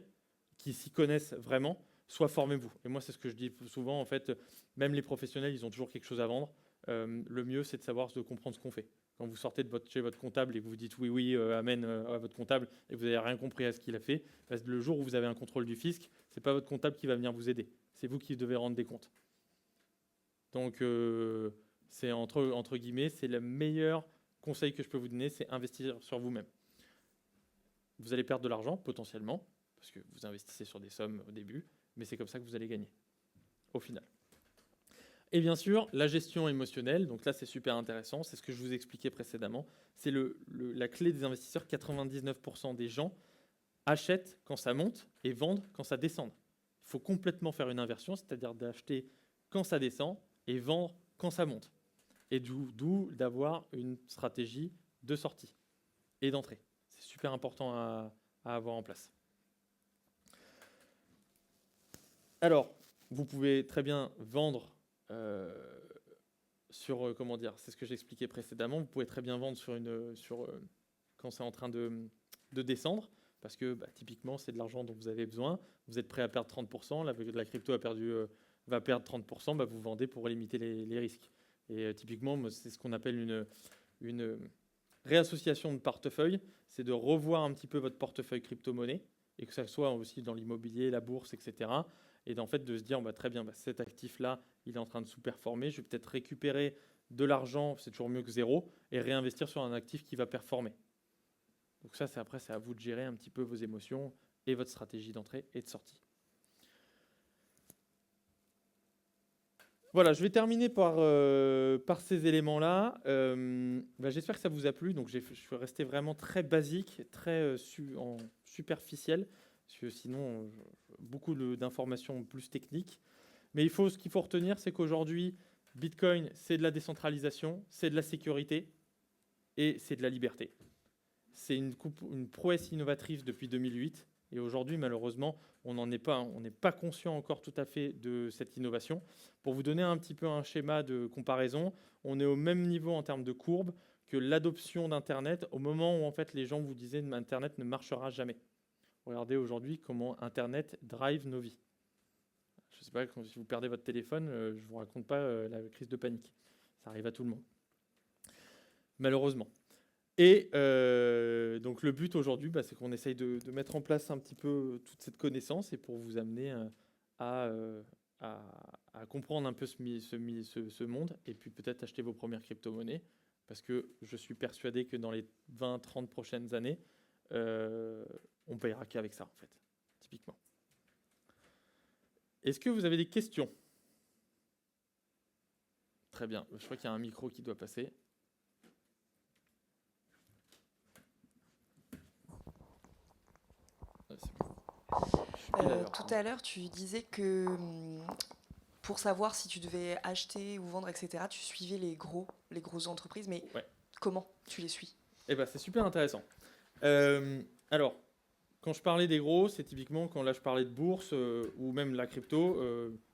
qui s'y connaissent vraiment, soit formez-vous. Et moi, c'est ce que je dis souvent, en fait, même les professionnels, ils ont toujours quelque chose à vendre. Le mieux, c'est de savoir, de comprendre ce qu'on fait. Quand vous sortez chez votre comptable et que vous dites oui, amen à votre comptable et que vous n'avez rien compris à ce qu'il a fait, parce que le jour où vous avez un contrôle du fisc, ce n'est pas votre comptable qui va venir vous aider. C'est vous qui devez rendre des comptes. Donc, c'est entre guillemets, c'est le meilleur conseil que je peux vous donner, c'est investir sur vous-même. Vous allez perdre de l'argent, potentiellement, parce que vous investissez sur des sommes au début, mais c'est comme ça que vous allez gagner, au final. Et bien sûr, la gestion émotionnelle, donc là c'est super intéressant, c'est ce que je vous expliquais précédemment, c'est la clé des investisseurs. 99% des gens achètent quand ça monte et vendent quand ça descend. Il faut complètement faire une inversion, c'est-à-dire d'acheter quand ça descend et vendre quand ça monte. Et d'où d'avoir une stratégie de sortie et d'entrée. C'est super important à avoir en place. Alors, vous pouvez très bien vendre sur, comment dire, c'est ce que j'expliquais précédemment, vous pouvez très bien vendre quand c'est en train de descendre, parce que typiquement, c'est de l'argent dont vous avez besoin, vous êtes prêt à perdre 30%, la crypto va perdre 30%, vous vendez pour limiter les risques. Et typiquement, c'est ce qu'on appelle une réassociation de portefeuille, c'est de revoir un petit peu votre portefeuille crypto-monnaie, et que ça soit aussi dans l'immobilier, la bourse, etc., et en fait de se dire très bien, cet actif-là, il est en train de sous-performer, je vais peut-être récupérer de l'argent, c'est toujours mieux que zéro, et réinvestir sur un actif qui va performer. Donc ça, après, c'est à vous de gérer un petit peu vos émotions et votre stratégie d'entrée et de sortie. Voilà, je vais terminer par ces éléments-là. J'espère que ça vous a plu. Donc, je suis resté vraiment très basique, très superficiel, parce que sinon, beaucoup d'informations plus techniques. Mais ce qu'il faut retenir, c'est qu'aujourd'hui, Bitcoin, c'est de la décentralisation, c'est de la sécurité et c'est de la liberté. C'est une prouesse innovatrice depuis 2008. Et aujourd'hui, malheureusement, on n'est pas conscient encore tout à fait de cette innovation. Pour vous donner un petit peu un schéma de comparaison, on est au même niveau en termes de courbe que l'adoption d'Internet au moment où en fait les gens vous disaient que Internet ne marchera jamais. Regardez aujourd'hui comment Internet drive nos vies. Je ne sais pas, si vous perdez votre téléphone, je ne vous raconte pas la crise de panique. Ça arrive à tout le monde. Malheureusement. Et donc le but aujourd'hui, c'est qu'on essaye de mettre en place un petit peu toute cette connaissance et pour vous amener à comprendre un peu ce monde et puis peut-être acheter vos premières crypto-monnaies parce que je suis persuadé que dans les 20-30 prochaines années, on payera qu'avec ça en fait, typiquement. Est-ce que vous avez des questions? Très bien, je crois qu'il y a un micro qui doit passer. Tout à l'heure, tu disais que pour savoir si tu devais acheter ou vendre, etc., tu suivais les grosses entreprises, mais ouais. Comment tu les suis? C'est super intéressant. Alors, quand je parlais des gros, c'est typiquement quand là je parlais de bourse ou même la crypto.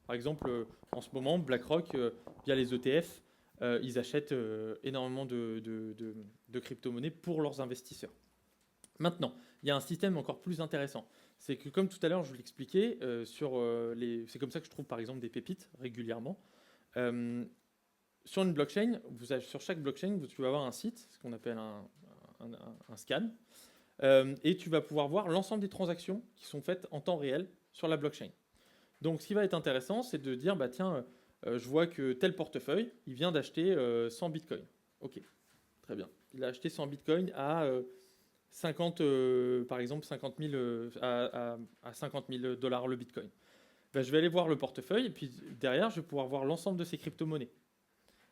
Par exemple, en ce moment, BlackRock, via les ETF, ils achètent énormément de crypto-monnaies pour leurs investisseurs. Maintenant, il y a un système encore plus intéressant. C'est que, comme tout à l'heure, je vous l'expliquais, c'est comme ça que je trouve par exemple des pépites régulièrement. Sur une blockchain, sur chaque blockchain, tu vas avoir un site, ce qu'on appelle un scan, et tu vas pouvoir voir l'ensemble des transactions qui sont faites en temps réel sur la blockchain. Donc, ce qui va être intéressant, c'est de dire, je vois que tel portefeuille, il vient d'acheter 100 bitcoins. Ok, très bien. Il a acheté 100 bitcoins à 50, par exemple, 50 000, à 50 000 $ le bitcoin. Je vais aller voir le portefeuille et puis derrière, je vais pouvoir voir l'ensemble de ces crypto-monnaies.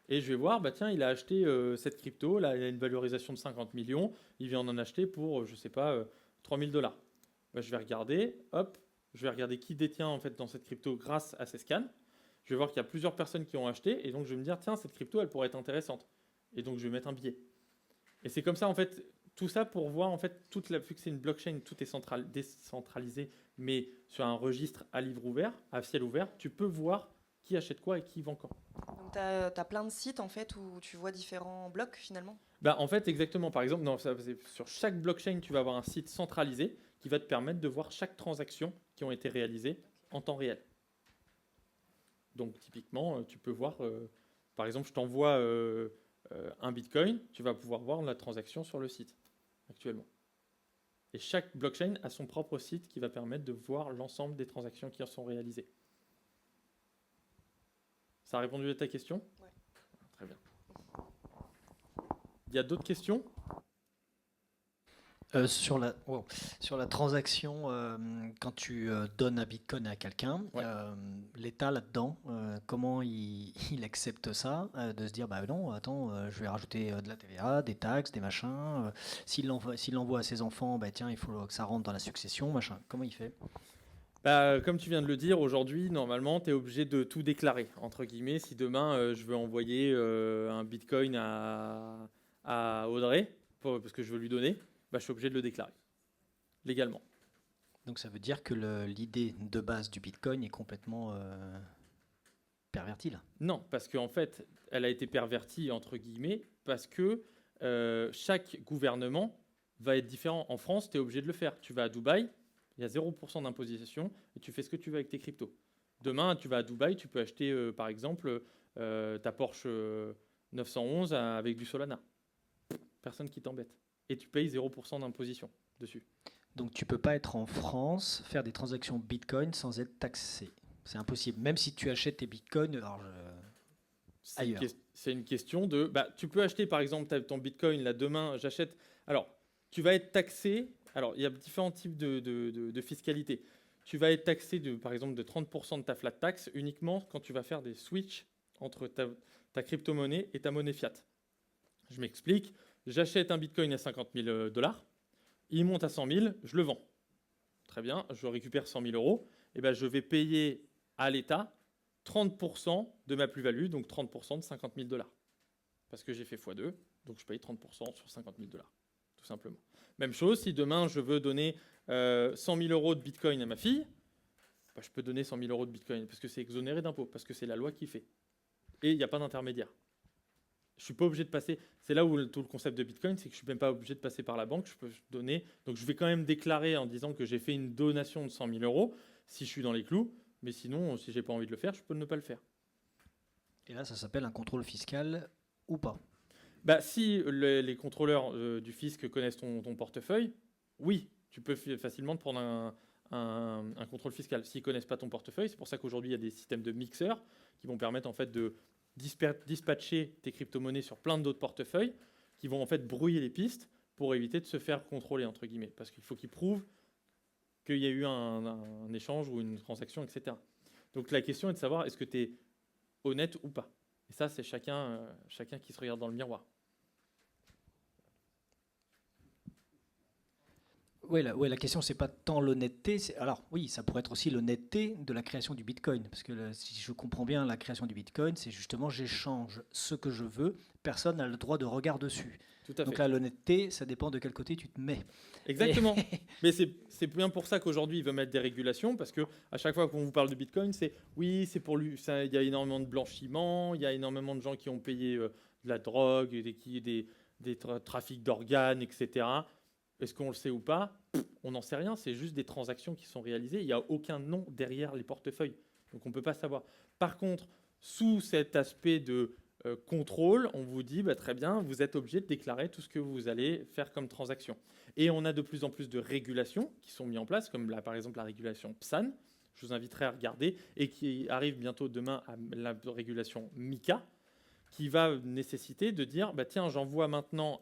Et je vais voir, il a acheté cette crypto, là, il a une valorisation de 50 millions, il vient en acheter pour, 3 000 $. Je vais regarder, je vais regarder qui détient en fait dans cette crypto grâce à ces scans. Je vais voir qu'il y a plusieurs personnes qui ont acheté et donc je vais me dire, tiens, cette crypto, elle pourrait être intéressante. Et donc je vais mettre un billet. Et c'est comme ça, en fait, tout ça pour voir, en fait, vu que c'est une blockchain, tout est décentralisé, mais sur un registre à livre ouvert, à ciel ouvert, tu peux voir qui achète quoi et qui vend quand. Donc tu as plein de sites en fait où tu vois différents blocs finalement? En fait, exactement. Par exemple, sur chaque blockchain, tu vas avoir un site centralisé qui va te permettre de voir chaque transaction qui ont été réalisées en temps réel. Donc typiquement, tu peux voir, par exemple, je t'envoie un bitcoin, tu vas pouvoir voir la transaction sur le site actuellement. Et chaque blockchain a son propre site qui va permettre de voir l'ensemble des transactions qui en sont réalisées. Ça a répondu à ta question? Ouais. Très bien. Il y a d'autres questions? Sur la transaction, quand tu donnes un bitcoin à quelqu'un, ouais. L'État là-dedans, comment il accepte ça, de se dire non, attends, je vais rajouter de la TVA, des taxes, des machins. S'il l'envoie à ses enfants, tiens, il faut que ça rentre dans la succession, machin. Comment il fait? Comme tu viens de le dire, aujourd'hui, normalement, tu es obligé de tout déclarer, entre guillemets. Si demain, je veux envoyer un bitcoin à Audrey, parce que je veux lui donner, je suis obligé de le déclarer, légalement. Donc ça veut dire que l'idée de base du bitcoin est complètement pervertie, là? Non, parce qu'en fait, elle a été pervertie, entre guillemets, parce que chaque gouvernement va être différent. En France, tu es obligé de le faire. Tu vas à Dubaï, il y a 0% d'imposition et tu fais ce que tu veux avec tes cryptos. Demain, tu vas à Dubaï, tu peux acheter, par exemple, ta Porsche 911 avec du Solana. Personne qui t'embête. Et tu payes 0% d'imposition dessus. Donc tu ne peux pas être en France, faire des transactions Bitcoin sans être taxé. C'est impossible. Même si tu achètes tes Bitcoins ailleurs. C'est une question de... tu peux acheter, par exemple, ton Bitcoin, là, demain, j'achète... Alors, tu vas être taxé... Alors, il y a différents types de fiscalité. Tu vas être taxé, par exemple, de 30% de ta flat tax uniquement quand tu vas faire des switches entre ta crypto-monnaie et ta monnaie fiat. Je m'explique. J'achète un Bitcoin à 50 000 $, il monte à 100 000, je le vends. Très bien, je récupère 100 000 €. Et ben, je vais payer à l'État 30% de ma plus-value, donc 30% de 50 000 $. Parce que j'ai fait x2, donc je paye 30% sur 50 000 $, tout simplement. Même chose, si demain je veux donner 100 000 € de Bitcoin à ma fille, bah, je peux donner 100 000 € de Bitcoin parce que c'est exonéré d'impôts, parce que c'est la loi qui fait. Et il n'y a pas d'intermédiaire. Je ne suis pas obligé de passer. C'est là où tout le concept de Bitcoin, c'est que je ne suis même pas obligé de passer par la banque. Je peux donner. Donc je vais quand même déclarer en disant que j'ai fait une donation de 100 000 € si je suis dans les clous. Mais sinon, si j'ai pas envie de le faire, je peux ne pas le faire. Et là, ça s'appelle un contrôle fiscal ou pas? Bah, si les contrôleurs du fisc connaissent ton portefeuille, oui, tu peux facilement te prendre un contrôle fiscal. S'ils ne connaissent pas ton portefeuille, c'est pour ça qu'aujourd'hui, il y a des systèmes de mixeurs qui vont permettre en fait, de dispatcher tes crypto-monnaies sur plein d'autres portefeuilles qui vont en fait brouiller les pistes pour éviter de se faire contrôler, entre guillemets. Parce qu'il faut qu'ils prouvent qu'il y a eu un échange ou une transaction, etc. Donc la question est de savoir est-ce que tu es honnête ou pas. Et ça, c'est chacun qui se regarde dans le miroir. Oui, la question, c'est pas tant l'honnêteté. Alors, oui, ça pourrait être aussi l'honnêteté de la création du Bitcoin. Parce que si je comprends bien, la création du Bitcoin, c'est justement j'échange ce que je veux. Personne n'a le droit de regard dessus. Tout à fait. Donc là, l'honnêteté, ça dépend de quel côté tu te mets. Exactement. Mais c'est bien pour ça qu'aujourd'hui, il veut mettre des régulations. Parce qu'à chaque fois qu'on vous parle de Bitcoin, c'est oui, c'est pour lui. Il y a énormément de blanchiment. Il y a énormément de gens qui ont payé de la drogue, des trafics d'organes, etc. Est-ce qu'on le sait ou pas? On n'en sait rien, c'est juste des transactions qui sont réalisées. Il n'y a aucun nom derrière les portefeuilles. Donc on ne peut pas savoir. Par contre, sous cet aspect de contrôle, on vous dit très bien, vous êtes obligé de déclarer tout ce que vous allez faire comme transaction. Et on a de plus en plus de régulations qui sont mises en place, comme là, par exemple la régulation PSAN, je vous inviterai à regarder, et qui arrive bientôt demain à la régulation MiCA, qui va nécessiter de dire, tiens, j'envoie maintenant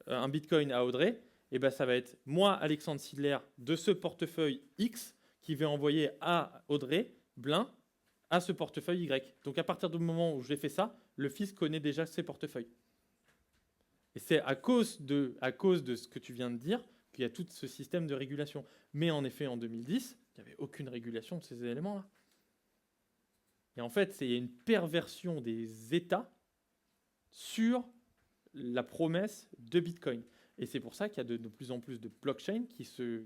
un Bitcoin à Audrey, et ça va être moi, Alexandre Sidler, de ce portefeuille X, qui va envoyer à Audrey Blin à ce portefeuille Y. Donc à partir du moment où j'ai fait ça, le fisc connaît déjà ses portefeuilles. Et c'est à cause de ce que tu viens de dire qu'il y a tout ce système de régulation. Mais en effet, en 2010, il n'y avait aucune régulation de ces éléments-là. Et en fait, il y a une perversion des États sur la promesse de Bitcoin. Et c'est pour ça qu'il y a de plus en plus de blockchains qui se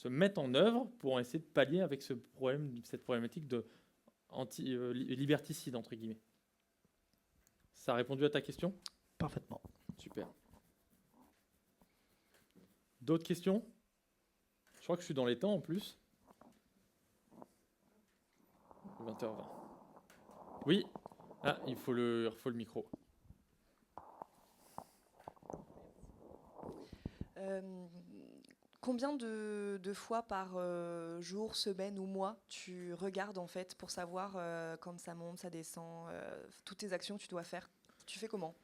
mettent en œuvre pour essayer de pallier avec cette problématique de liberticide, entre guillemets. Ça a répondu à ta question? Parfaitement. Super. D'autres questions? Je crois que je suis dans les temps en plus. 20h20. Oui. Ah, il faut le micro. Combien de fois par jour, semaine ou mois tu regardes en fait pour savoir quand ça monte, ça descend, toutes tes actions que tu dois faire? Tu fais comment?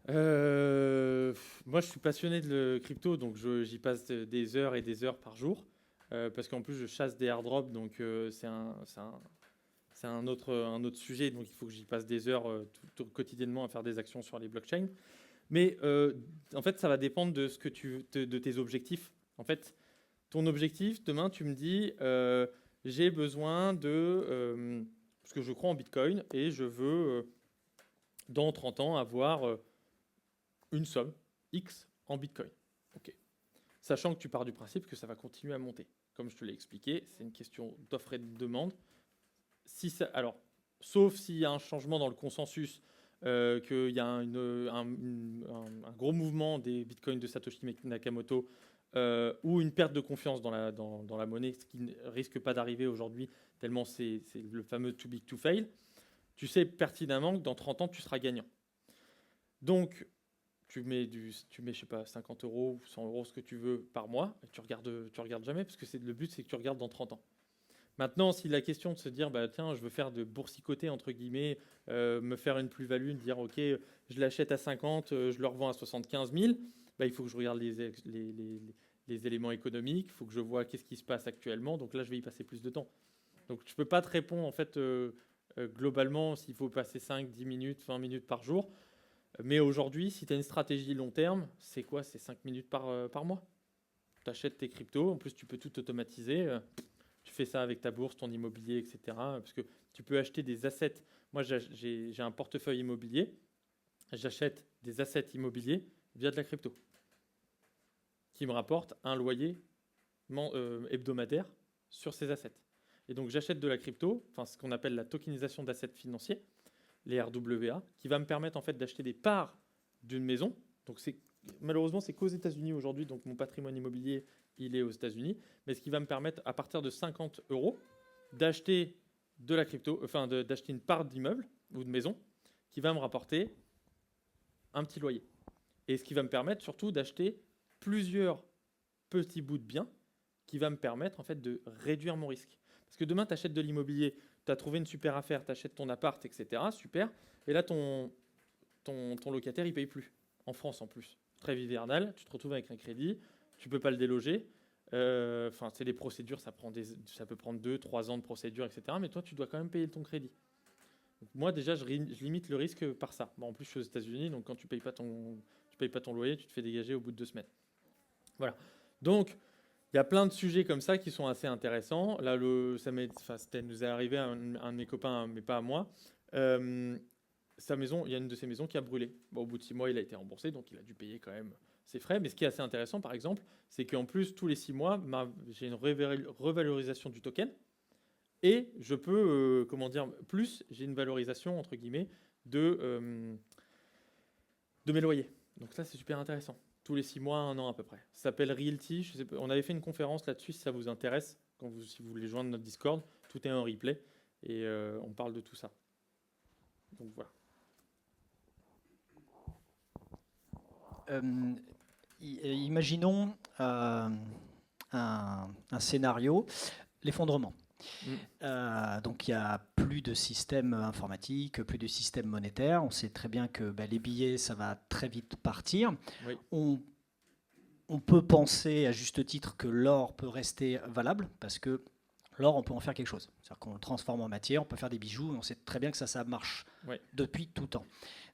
Moi, je suis passionné de crypto, donc j'y passe des heures et des heures par jour, parce qu'en plus je chasse des airdrops, donc c'est un autre sujet, donc il faut que j'y passe des heures quotidiennement à faire des actions sur les blockchains. Mais en fait, ça va dépendre de de tes objectifs. En fait, ton objectif, demain, tu me dis, j'ai besoin de... parce que je crois en Bitcoin et je veux, dans 30 ans, avoir une somme X en Bitcoin. Okay. Sachant que tu pars du principe que ça va continuer à monter. Comme je te l'ai expliqué, c'est une question d'offre et de demande. Alors, sauf s'il y a un changement dans le consensus, qu'il y a un gros mouvement des bitcoins de Satoshi Nakamoto, ou une perte de confiance dans la monnaie, ce qui ne risque pas d'arriver aujourd'hui, tellement c'est le fameux too big to fail, tu sais pertinemment que dans 30 ans, tu seras gagnant. Donc, tu mets, je sais pas, 50 € ou 100 € ce que tu veux par mois, et tu regardes jamais, parce que le but, c'est que tu regardes dans 30 ans. Maintenant, si la question de se dire, tiens, je veux faire de boursicoter, entre guillemets, me faire une plus-value, dire, ok, je l'achète à 50, je le revends à 75 000, il faut que je regarde les éléments économiques, il faut que je vois qu'est-ce qui se passe actuellement, donc là, je vais y passer plus de temps. Donc, je ne peux pas te répondre, en fait, globalement, s'il faut passer 5, 10 minutes, 20 minutes par jour. Mais aujourd'hui, si tu as une stratégie long terme, c'est quoi? C'est 5 minutes par mois. Tu achètes tes cryptos, en plus, tu peux tout automatiser. Tu fais ça avec ta bourse, ton immobilier, etc. Parce que tu peux acheter des assets. Moi, j'ai un portefeuille immobilier. J'achète des assets immobiliers via de la crypto qui me rapporte un loyer hebdomadaire sur ces assets. Et donc, j'achète de la crypto, enfin ce qu'on appelle la tokenisation d'assets financiers, les RWA, qui va me permettre en fait d'acheter des parts d'une maison. Donc, malheureusement, c'est qu'aux États-Unis aujourd'hui. Donc, mon patrimoine immobilier, il est aux États-Unis. Mais ce qui va me permettre, à partir de 50 €, d'acheter de la crypto, enfin d'acheter une part d'immeuble ou de maison qui va me rapporter un petit loyer. Et ce qui va me permettre surtout d'acheter plusieurs petits bouts de biens qui va me permettre en fait de réduire mon risque. Parce que demain, tu achètes de l'immobilier, tu as trouvé une super affaire, tu achètes ton appart, etc. Super. Et là, ton locataire, il ne paye plus. En France, en plus. Trêve hivernale, tu te retrouves avec un crédit, tu ne peux pas le déloger. C'est des procédures, ça peut prendre 2-3 ans de procédure, etc. Mais toi, tu dois quand même payer ton crédit. Donc, moi, déjà, je limite le risque par ça. Bon, en plus, je suis aux États-Unis, donc quand tu ne payes pas ton loyer, tu te fais dégager au bout de 2 semaines. Voilà. Donc, il y a plein de sujets comme ça qui sont assez intéressants. Là, ça nous est arrivé à un de mes copains, mais pas à moi. Sa maison, il y a une de ses maisons qui a brûlé. Bon, au bout de 6 mois, il a été remboursé, donc il a dû payer quand même ses frais. Mais ce qui est assez intéressant, par exemple, c'est qu'en plus, tous les 6 mois, j'ai une revalorisation du token. Et je peux, j'ai une valorisation, entre guillemets, de mes loyers. Donc ça, c'est super intéressant. Tous les 6 mois, 1 an à peu près. Ça s'appelle Realty. On avait fait une conférence là-dessus, si ça vous intéresse, si vous voulez joindre notre Discord. Tout est en replay et on parle de tout ça. Donc voilà. Imaginons un scénario, l'effondrement. Donc il n'y a plus de système informatique, plus de système monétaire. On sait très bien que les billets, ça va très vite partir. Oui. On peut penser à juste titre que l'or peut rester valable parce que l'or, on peut en faire quelque chose. C'est-à-dire qu'on le transforme en matière, on peut faire des bijoux, et on sait très bien que ça marche depuis tout temps.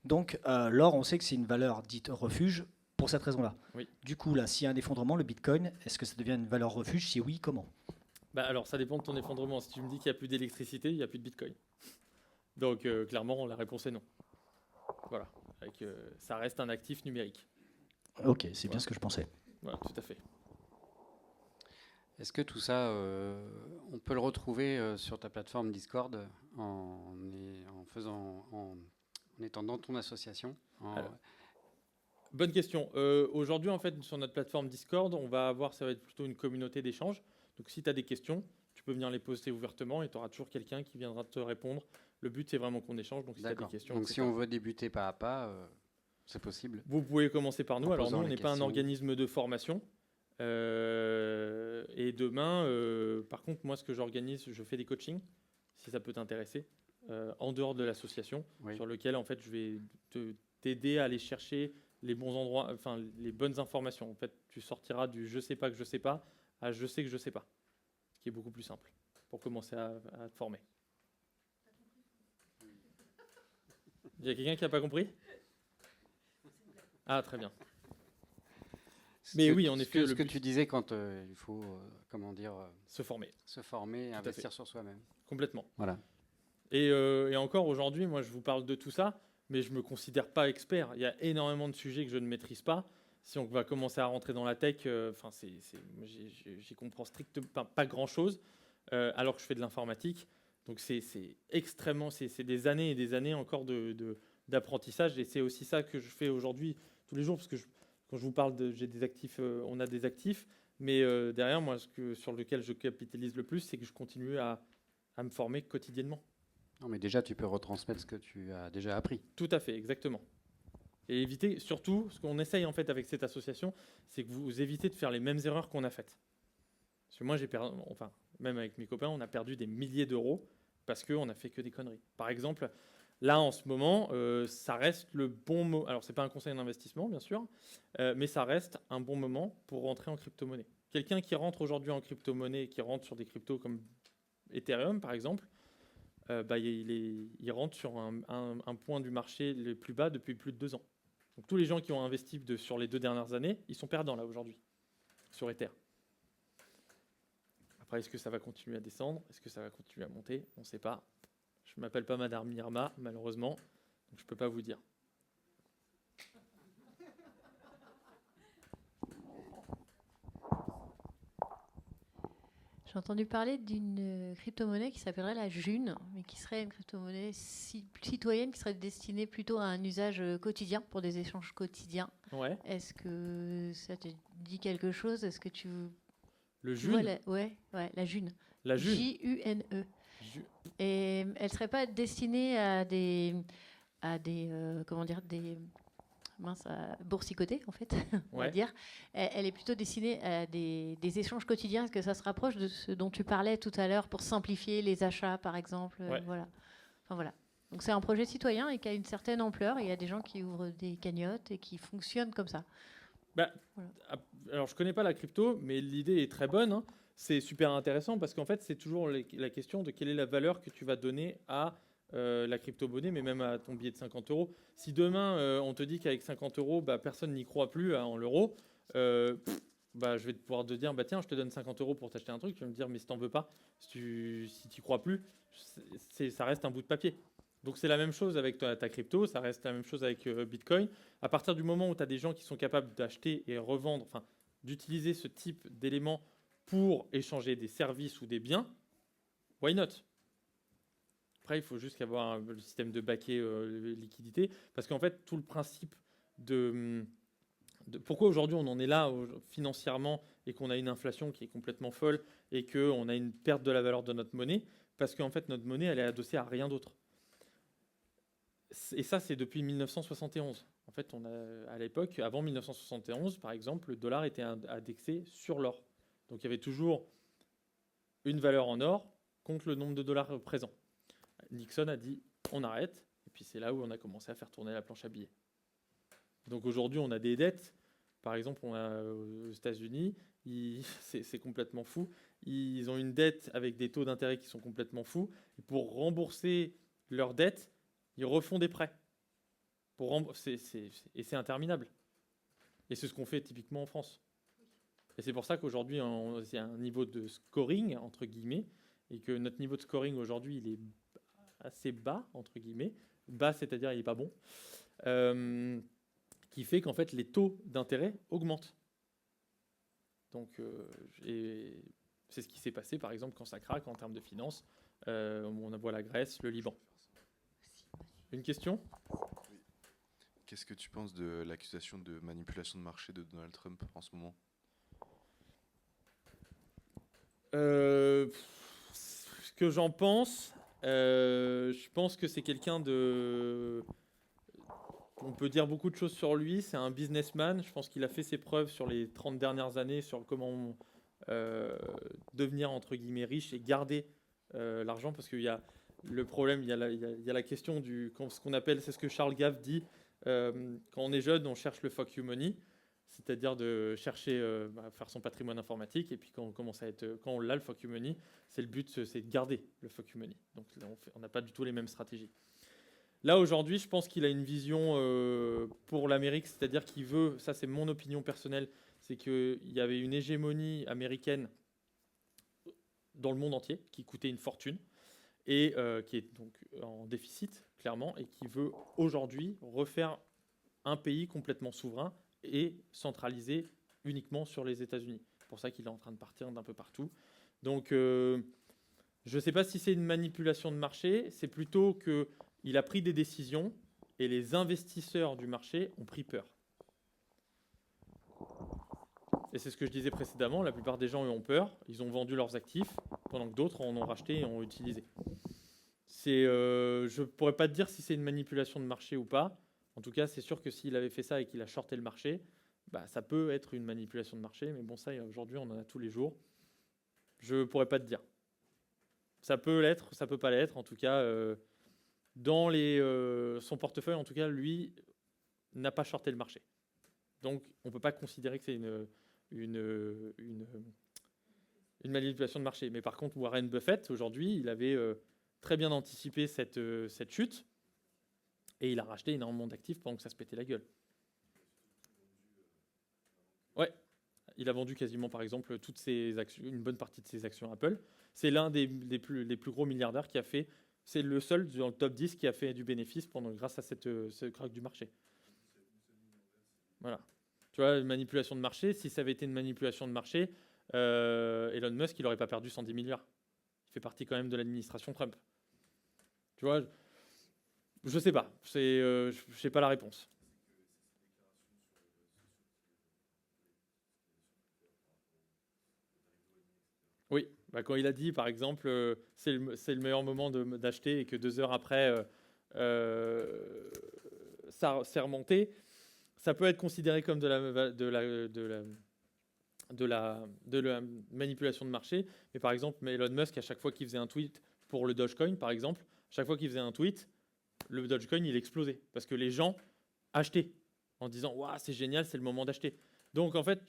Donc l'or, on sait que c'est une valeur dite refuge pour cette raison-là. Oui. Du coup, là, s'il y a un effondrement, le Bitcoin, est-ce que ça devient une valeur refuge? Si oui, comment? Alors, ça dépend de ton effondrement. Si tu me dis qu'il n'y a plus d'électricité, il n'y a plus de Bitcoin. Donc, clairement, la réponse est non. Voilà. Ça reste un actif numérique. Ok, c'est bien ce que je pensais. Voilà, tout à fait. Est-ce que tout ça, on peut le retrouver sur ta plateforme Discord en étant dans ton association? Bonne question. Aujourd'hui, en fait, sur notre plateforme Discord, ça va être plutôt une communauté d'échange. Donc, si tu as des questions, tu peux venir les poster ouvertement et tu auras toujours quelqu'un qui viendra te répondre. Le but, c'est vraiment qu'on échange. Donc, si tu as des questions. Donc, si on veut débuter pas à pas, c'est possible. Vous pouvez commencer par nous. Alors, nous, on n'est pas un organisme de formation. Et demain, par contre, moi, ce que j'organise, je fais des coachings, si ça peut t'intéresser, en dehors de l'association, sur lequel, en fait, je vais t'aider à aller chercher les bons endroits, enfin, les bonnes informations. En fait, tu sortiras du je sais pas que je sais pas à je sais que je sais pas, ce qui est beaucoup plus simple pour commencer à te former. Il y a quelqu'un qui n'a pas compris? Ah, très bien. Mais oui, en effet, ce que tu disais quand il faut, se former, investir sur soi-même. Complètement. Voilà. Et encore aujourd'hui, moi, je vous parle de tout ça, mais je me considère pas expert. Il y a énormément de sujets que je ne maîtrise pas. Si on va commencer à rentrer dans la tech, j'y comprends strictement pas grand-chose, alors que je fais de l'informatique. Donc c'est extrêmement, c'est des années et des années encore d'apprentissage, et c'est aussi ça que je fais aujourd'hui tous les jours, parce que quand je vous parle j'ai des actifs, on a des actifs, mais derrière moi, sur lequel je capitalise le plus, c'est que je continue à me former quotidiennement. Non, mais déjà, tu peux retransmettre ce que tu as déjà appris. Tout à fait, exactement. Et éviter, surtout, ce qu'on essaye en fait avec cette association, c'est que vous évitez de faire les mêmes erreurs qu'on a faites. Parce que moi, même avec mes copains, on a perdu des milliers d'euros parce qu'on n'a fait que des conneries. Par exemple, là, en ce moment, ça reste le bon moment. Alors, ce n'est pas un conseil d'investissement, bien sûr, mais ça reste un bon moment pour rentrer en crypto-monnaie. Quelqu'un qui rentre aujourd'hui en crypto-monnaie, qui rentre sur des cryptos comme Ethereum, par exemple, il rentre sur un point du marché le plus bas depuis plus de 2 ans. Donc tous les gens qui ont investi sur les 2 dernières années, ils sont perdants là aujourd'hui sur Ether. Après, est-ce que ça va continuer à descendre? Est-ce que ça va continuer à monter? On ne sait pas. Je ne m'appelle pas Madame Irma, malheureusement, donc je ne peux pas vous dire. J'ai entendu parler d'une crypto-monnaie qui s'appellerait la June, mais qui serait une crypto-monnaie citoyenne qui serait destinée plutôt à un usage quotidien, pour des échanges quotidiens. Ouais. Est-ce que ça te dit quelque chose? Est-ce que tu Le tu vois June. la June. La June. June. Et elle serait pas destinée à des comment dire, des boursicotés, en fait, on va Ouais. dire. Elle est plutôt destinée à des échanges quotidiens. Est-ce que ça se rapproche de ce dont tu parlais tout à l'heure pour simplifier les achats, par exemple? Ouais. Voilà. Enfin, voilà. Donc c'est un projet citoyen et qui a une certaine ampleur. Et il y a des gens qui ouvrent des cagnottes et qui fonctionnent comme ça. Bah, Voilà. alors, je ne connais pas la crypto, mais l'idée est très bonne, hein. C'est super intéressant parce qu'en fait, c'est toujours la question de quelle est la valeur que tu vas donner à la crypto-monnaie, mais même à ton billet de 50 euros. Si demain, on te dit qu'avec 50 euros, personne n'y croit plus en l'euro, je vais pouvoir te dire, tiens, je te donne 50 euros pour t'acheter un truc. Tu vas me dire, mais si tu n'en veux pas, si tu n'y crois plus, ça reste un bout de papier. Donc c'est la même chose avec ta crypto, ça reste la même chose avec Bitcoin. À partir du moment où tu as des gens qui sont capables d'acheter et revendre, enfin d'utiliser ce type d'éléments pour échanger des services ou des biens, why not? Après, il faut juste avoir le système de baquet liquidité, parce qu'en fait, tout le principe de pourquoi aujourd'hui on en est là financièrement et qu'on a une inflation qui est complètement folle et qu'on a une perte de la valeur de notre monnaie, parce qu'en fait notre monnaie elle est adossée à rien d'autre. Et ça, c'est depuis 1971. En fait, à l'époque, avant 1971, par exemple, le dollar était indexé sur l'or. Donc, il y avait toujours une valeur en or contre le nombre de dollars présents. Nixon a dit, on arrête. Et puis, c'est là où on a commencé à faire tourner la planche à billets. Donc, aujourd'hui, on a des dettes. Par exemple, aux États-Unis, c'est complètement fou. Ils ont une dette avec des taux d'intérêt qui sont complètement fous. Et pour rembourser leurs dettes, ils refont des prêts. Et c'est interminable. Et c'est ce qu'on fait typiquement en France. Et c'est pour ça qu'aujourd'hui, c'est un niveau de scoring, entre guillemets, et que notre niveau de scoring aujourd'hui, il est assez bas, entre guillemets. Bas, c'est-à-dire il n'est pas bon. Qui fait qu'en fait, les taux d'intérêt augmentent. Donc, c'est ce qui s'est passé, par exemple, quand ça craque en termes de finances. On voit la Grèce, le Liban. Une question? Oui. Qu'est-ce que tu penses de l'accusation de manipulation de marché de Donald Trump en ce moment? Ce que j'en pense, je pense que c'est quelqu'un de... On peut dire beaucoup de choses sur lui, c'est un businessman, je pense qu'il a fait ses preuves sur les 30 dernières années sur comment devenir entre guillemets riche et garder l'argent, parce qu'il y a le problème, il y a la question ce qu'on appelle, c'est ce que Charles Gave dit, quand on est jeune, on cherche le fuck you money, c'est-à-dire de chercher faire son patrimoine informatique, et puis quand on l'a le fuck you money, c'est le but, c'est de garder le fuck you money. Donc là, on n'a pas du tout les mêmes stratégies. Là aujourd'hui, je pense qu'il a une vision pour l'Amérique, c'est-à-dire qu'il veut, ça c'est mon opinion personnelle, c'est qu'il y avait une hégémonie américaine dans le monde entier qui coûtait une fortune et qui est donc en déficit clairement, et qui veut aujourd'hui refaire un pays complètement souverain et centralisé uniquement sur les États-Unis. C'est pour ça qu'il est en train de partir d'un peu partout. Donc je ne sais pas si c'est une manipulation de marché, c'est plutôt qu'il a pris des décisions et les investisseurs du marché ont pris peur. Et c'est ce que je disais précédemment, la plupart des gens ont peur, ils ont vendu leurs actifs, pendant que d'autres en ont racheté et ont utilisé. Je ne pourrais pas te dire si c'est une manipulation de marché ou pas. En tout cas, c'est sûr que s'il avait fait ça et qu'il a shorté le marché, ça peut être une manipulation de marché, mais bon, ça, aujourd'hui, on en a tous les jours. Je ne pourrais pas te dire. Ça peut l'être, ça peut pas l'être. En tout cas, dans son portefeuille, en tout cas, lui, n'a pas shorté le marché. Donc, on ne peut pas considérer que c'est une manipulation de marché. Mais par contre, Warren Buffett, aujourd'hui, il avait très bien anticipé cette chute et il a racheté énormément d'actifs pendant que ça se pétait la gueule. Ouais, il a vendu quasiment, par exemple, toutes ses actions, une bonne partie de ses actions Apple. C'est l'un des plus gros milliardaires qui a fait, c'est le seul dans le top 10 qui a fait du bénéfice grâce à ce crack du marché. Voilà. Tu vois, une manipulation de marché, si ça avait été une manipulation de marché, Elon Musk, il n'aurait pas perdu 110 milliards. Il fait partie quand même de l'administration Trump. Tu vois, je sais pas. Je sais pas la réponse. Oui, bah quand il a dit, par exemple, c'est le meilleur moment d'acheter et que 2 heures après, ça s'est remonté, ça peut être considéré comme de la manipulation de marché. Mais par exemple, Elon Musk, à chaque fois qu'il faisait un tweet pour le Dogecoin, par exemple, chaque fois qu'il faisait un tweet, le Dogecoin, il explosait. Parce que les gens achetaient en disant « Waouh, c'est génial, c'est le moment d'acheter ». Donc en fait,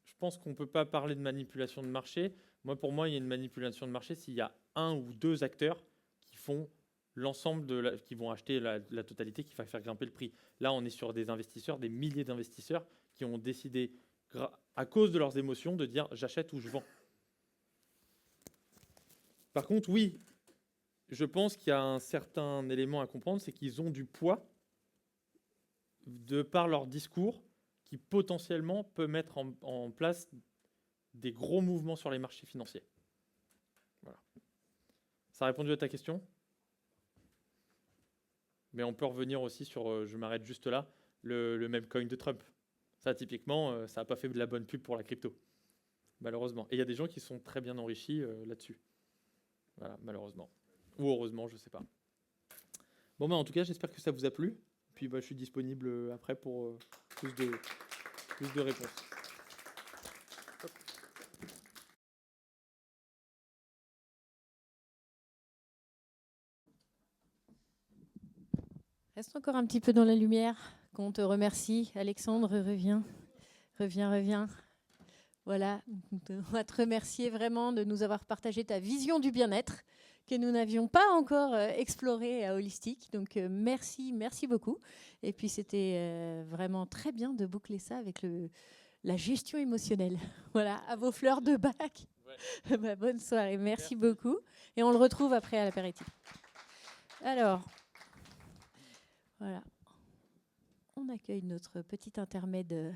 je pense qu'on ne peut pas parler de manipulation de marché. Pour moi, il y a une manipulation de marché s'il y a 1 ou 2 acteurs qui font l'ensemble qui vont acheter la totalité, qui va faire grimper le prix. Là, on est sur des investisseurs, des milliers d'investisseurs qui ont décidé, à cause de leurs émotions, de dire j'achète ou je vends. Par contre, oui, je pense qu'il y a un certain élément à comprendre, c'est qu'ils ont du poids de par leur discours qui potentiellement peut mettre en place des gros mouvements sur les marchés financiers. Voilà. Ça a répondu à ta question ? Mais on peut revenir aussi sur, je m'arrête juste là, le même coin de Trump. Ça, typiquement, ça n'a pas fait de la bonne pub pour la crypto, malheureusement. Et il y a des gens qui sont très bien enrichis là-dessus. Voilà, malheureusement. Ou heureusement, je ne sais pas. Bon, en tout cas, j'espère que ça vous a plu. Puis je suis disponible après pour plus de réponses. Reste encore un petit peu dans la lumière, qu'on te remercie. Alexandre, reviens. Voilà, on va te remercier vraiment de nous avoir partagé ta vision du bien-être que nous n'avions pas encore explorée à Holistic. Donc merci beaucoup. Et puis c'était vraiment très bien de boucler ça avec la gestion émotionnelle. Voilà, à vos fleurs de bac. Ouais. Bonne soirée, merci beaucoup. Et on le retrouve après à l'apéritif. Alors... Voilà, on accueille notre petit intermède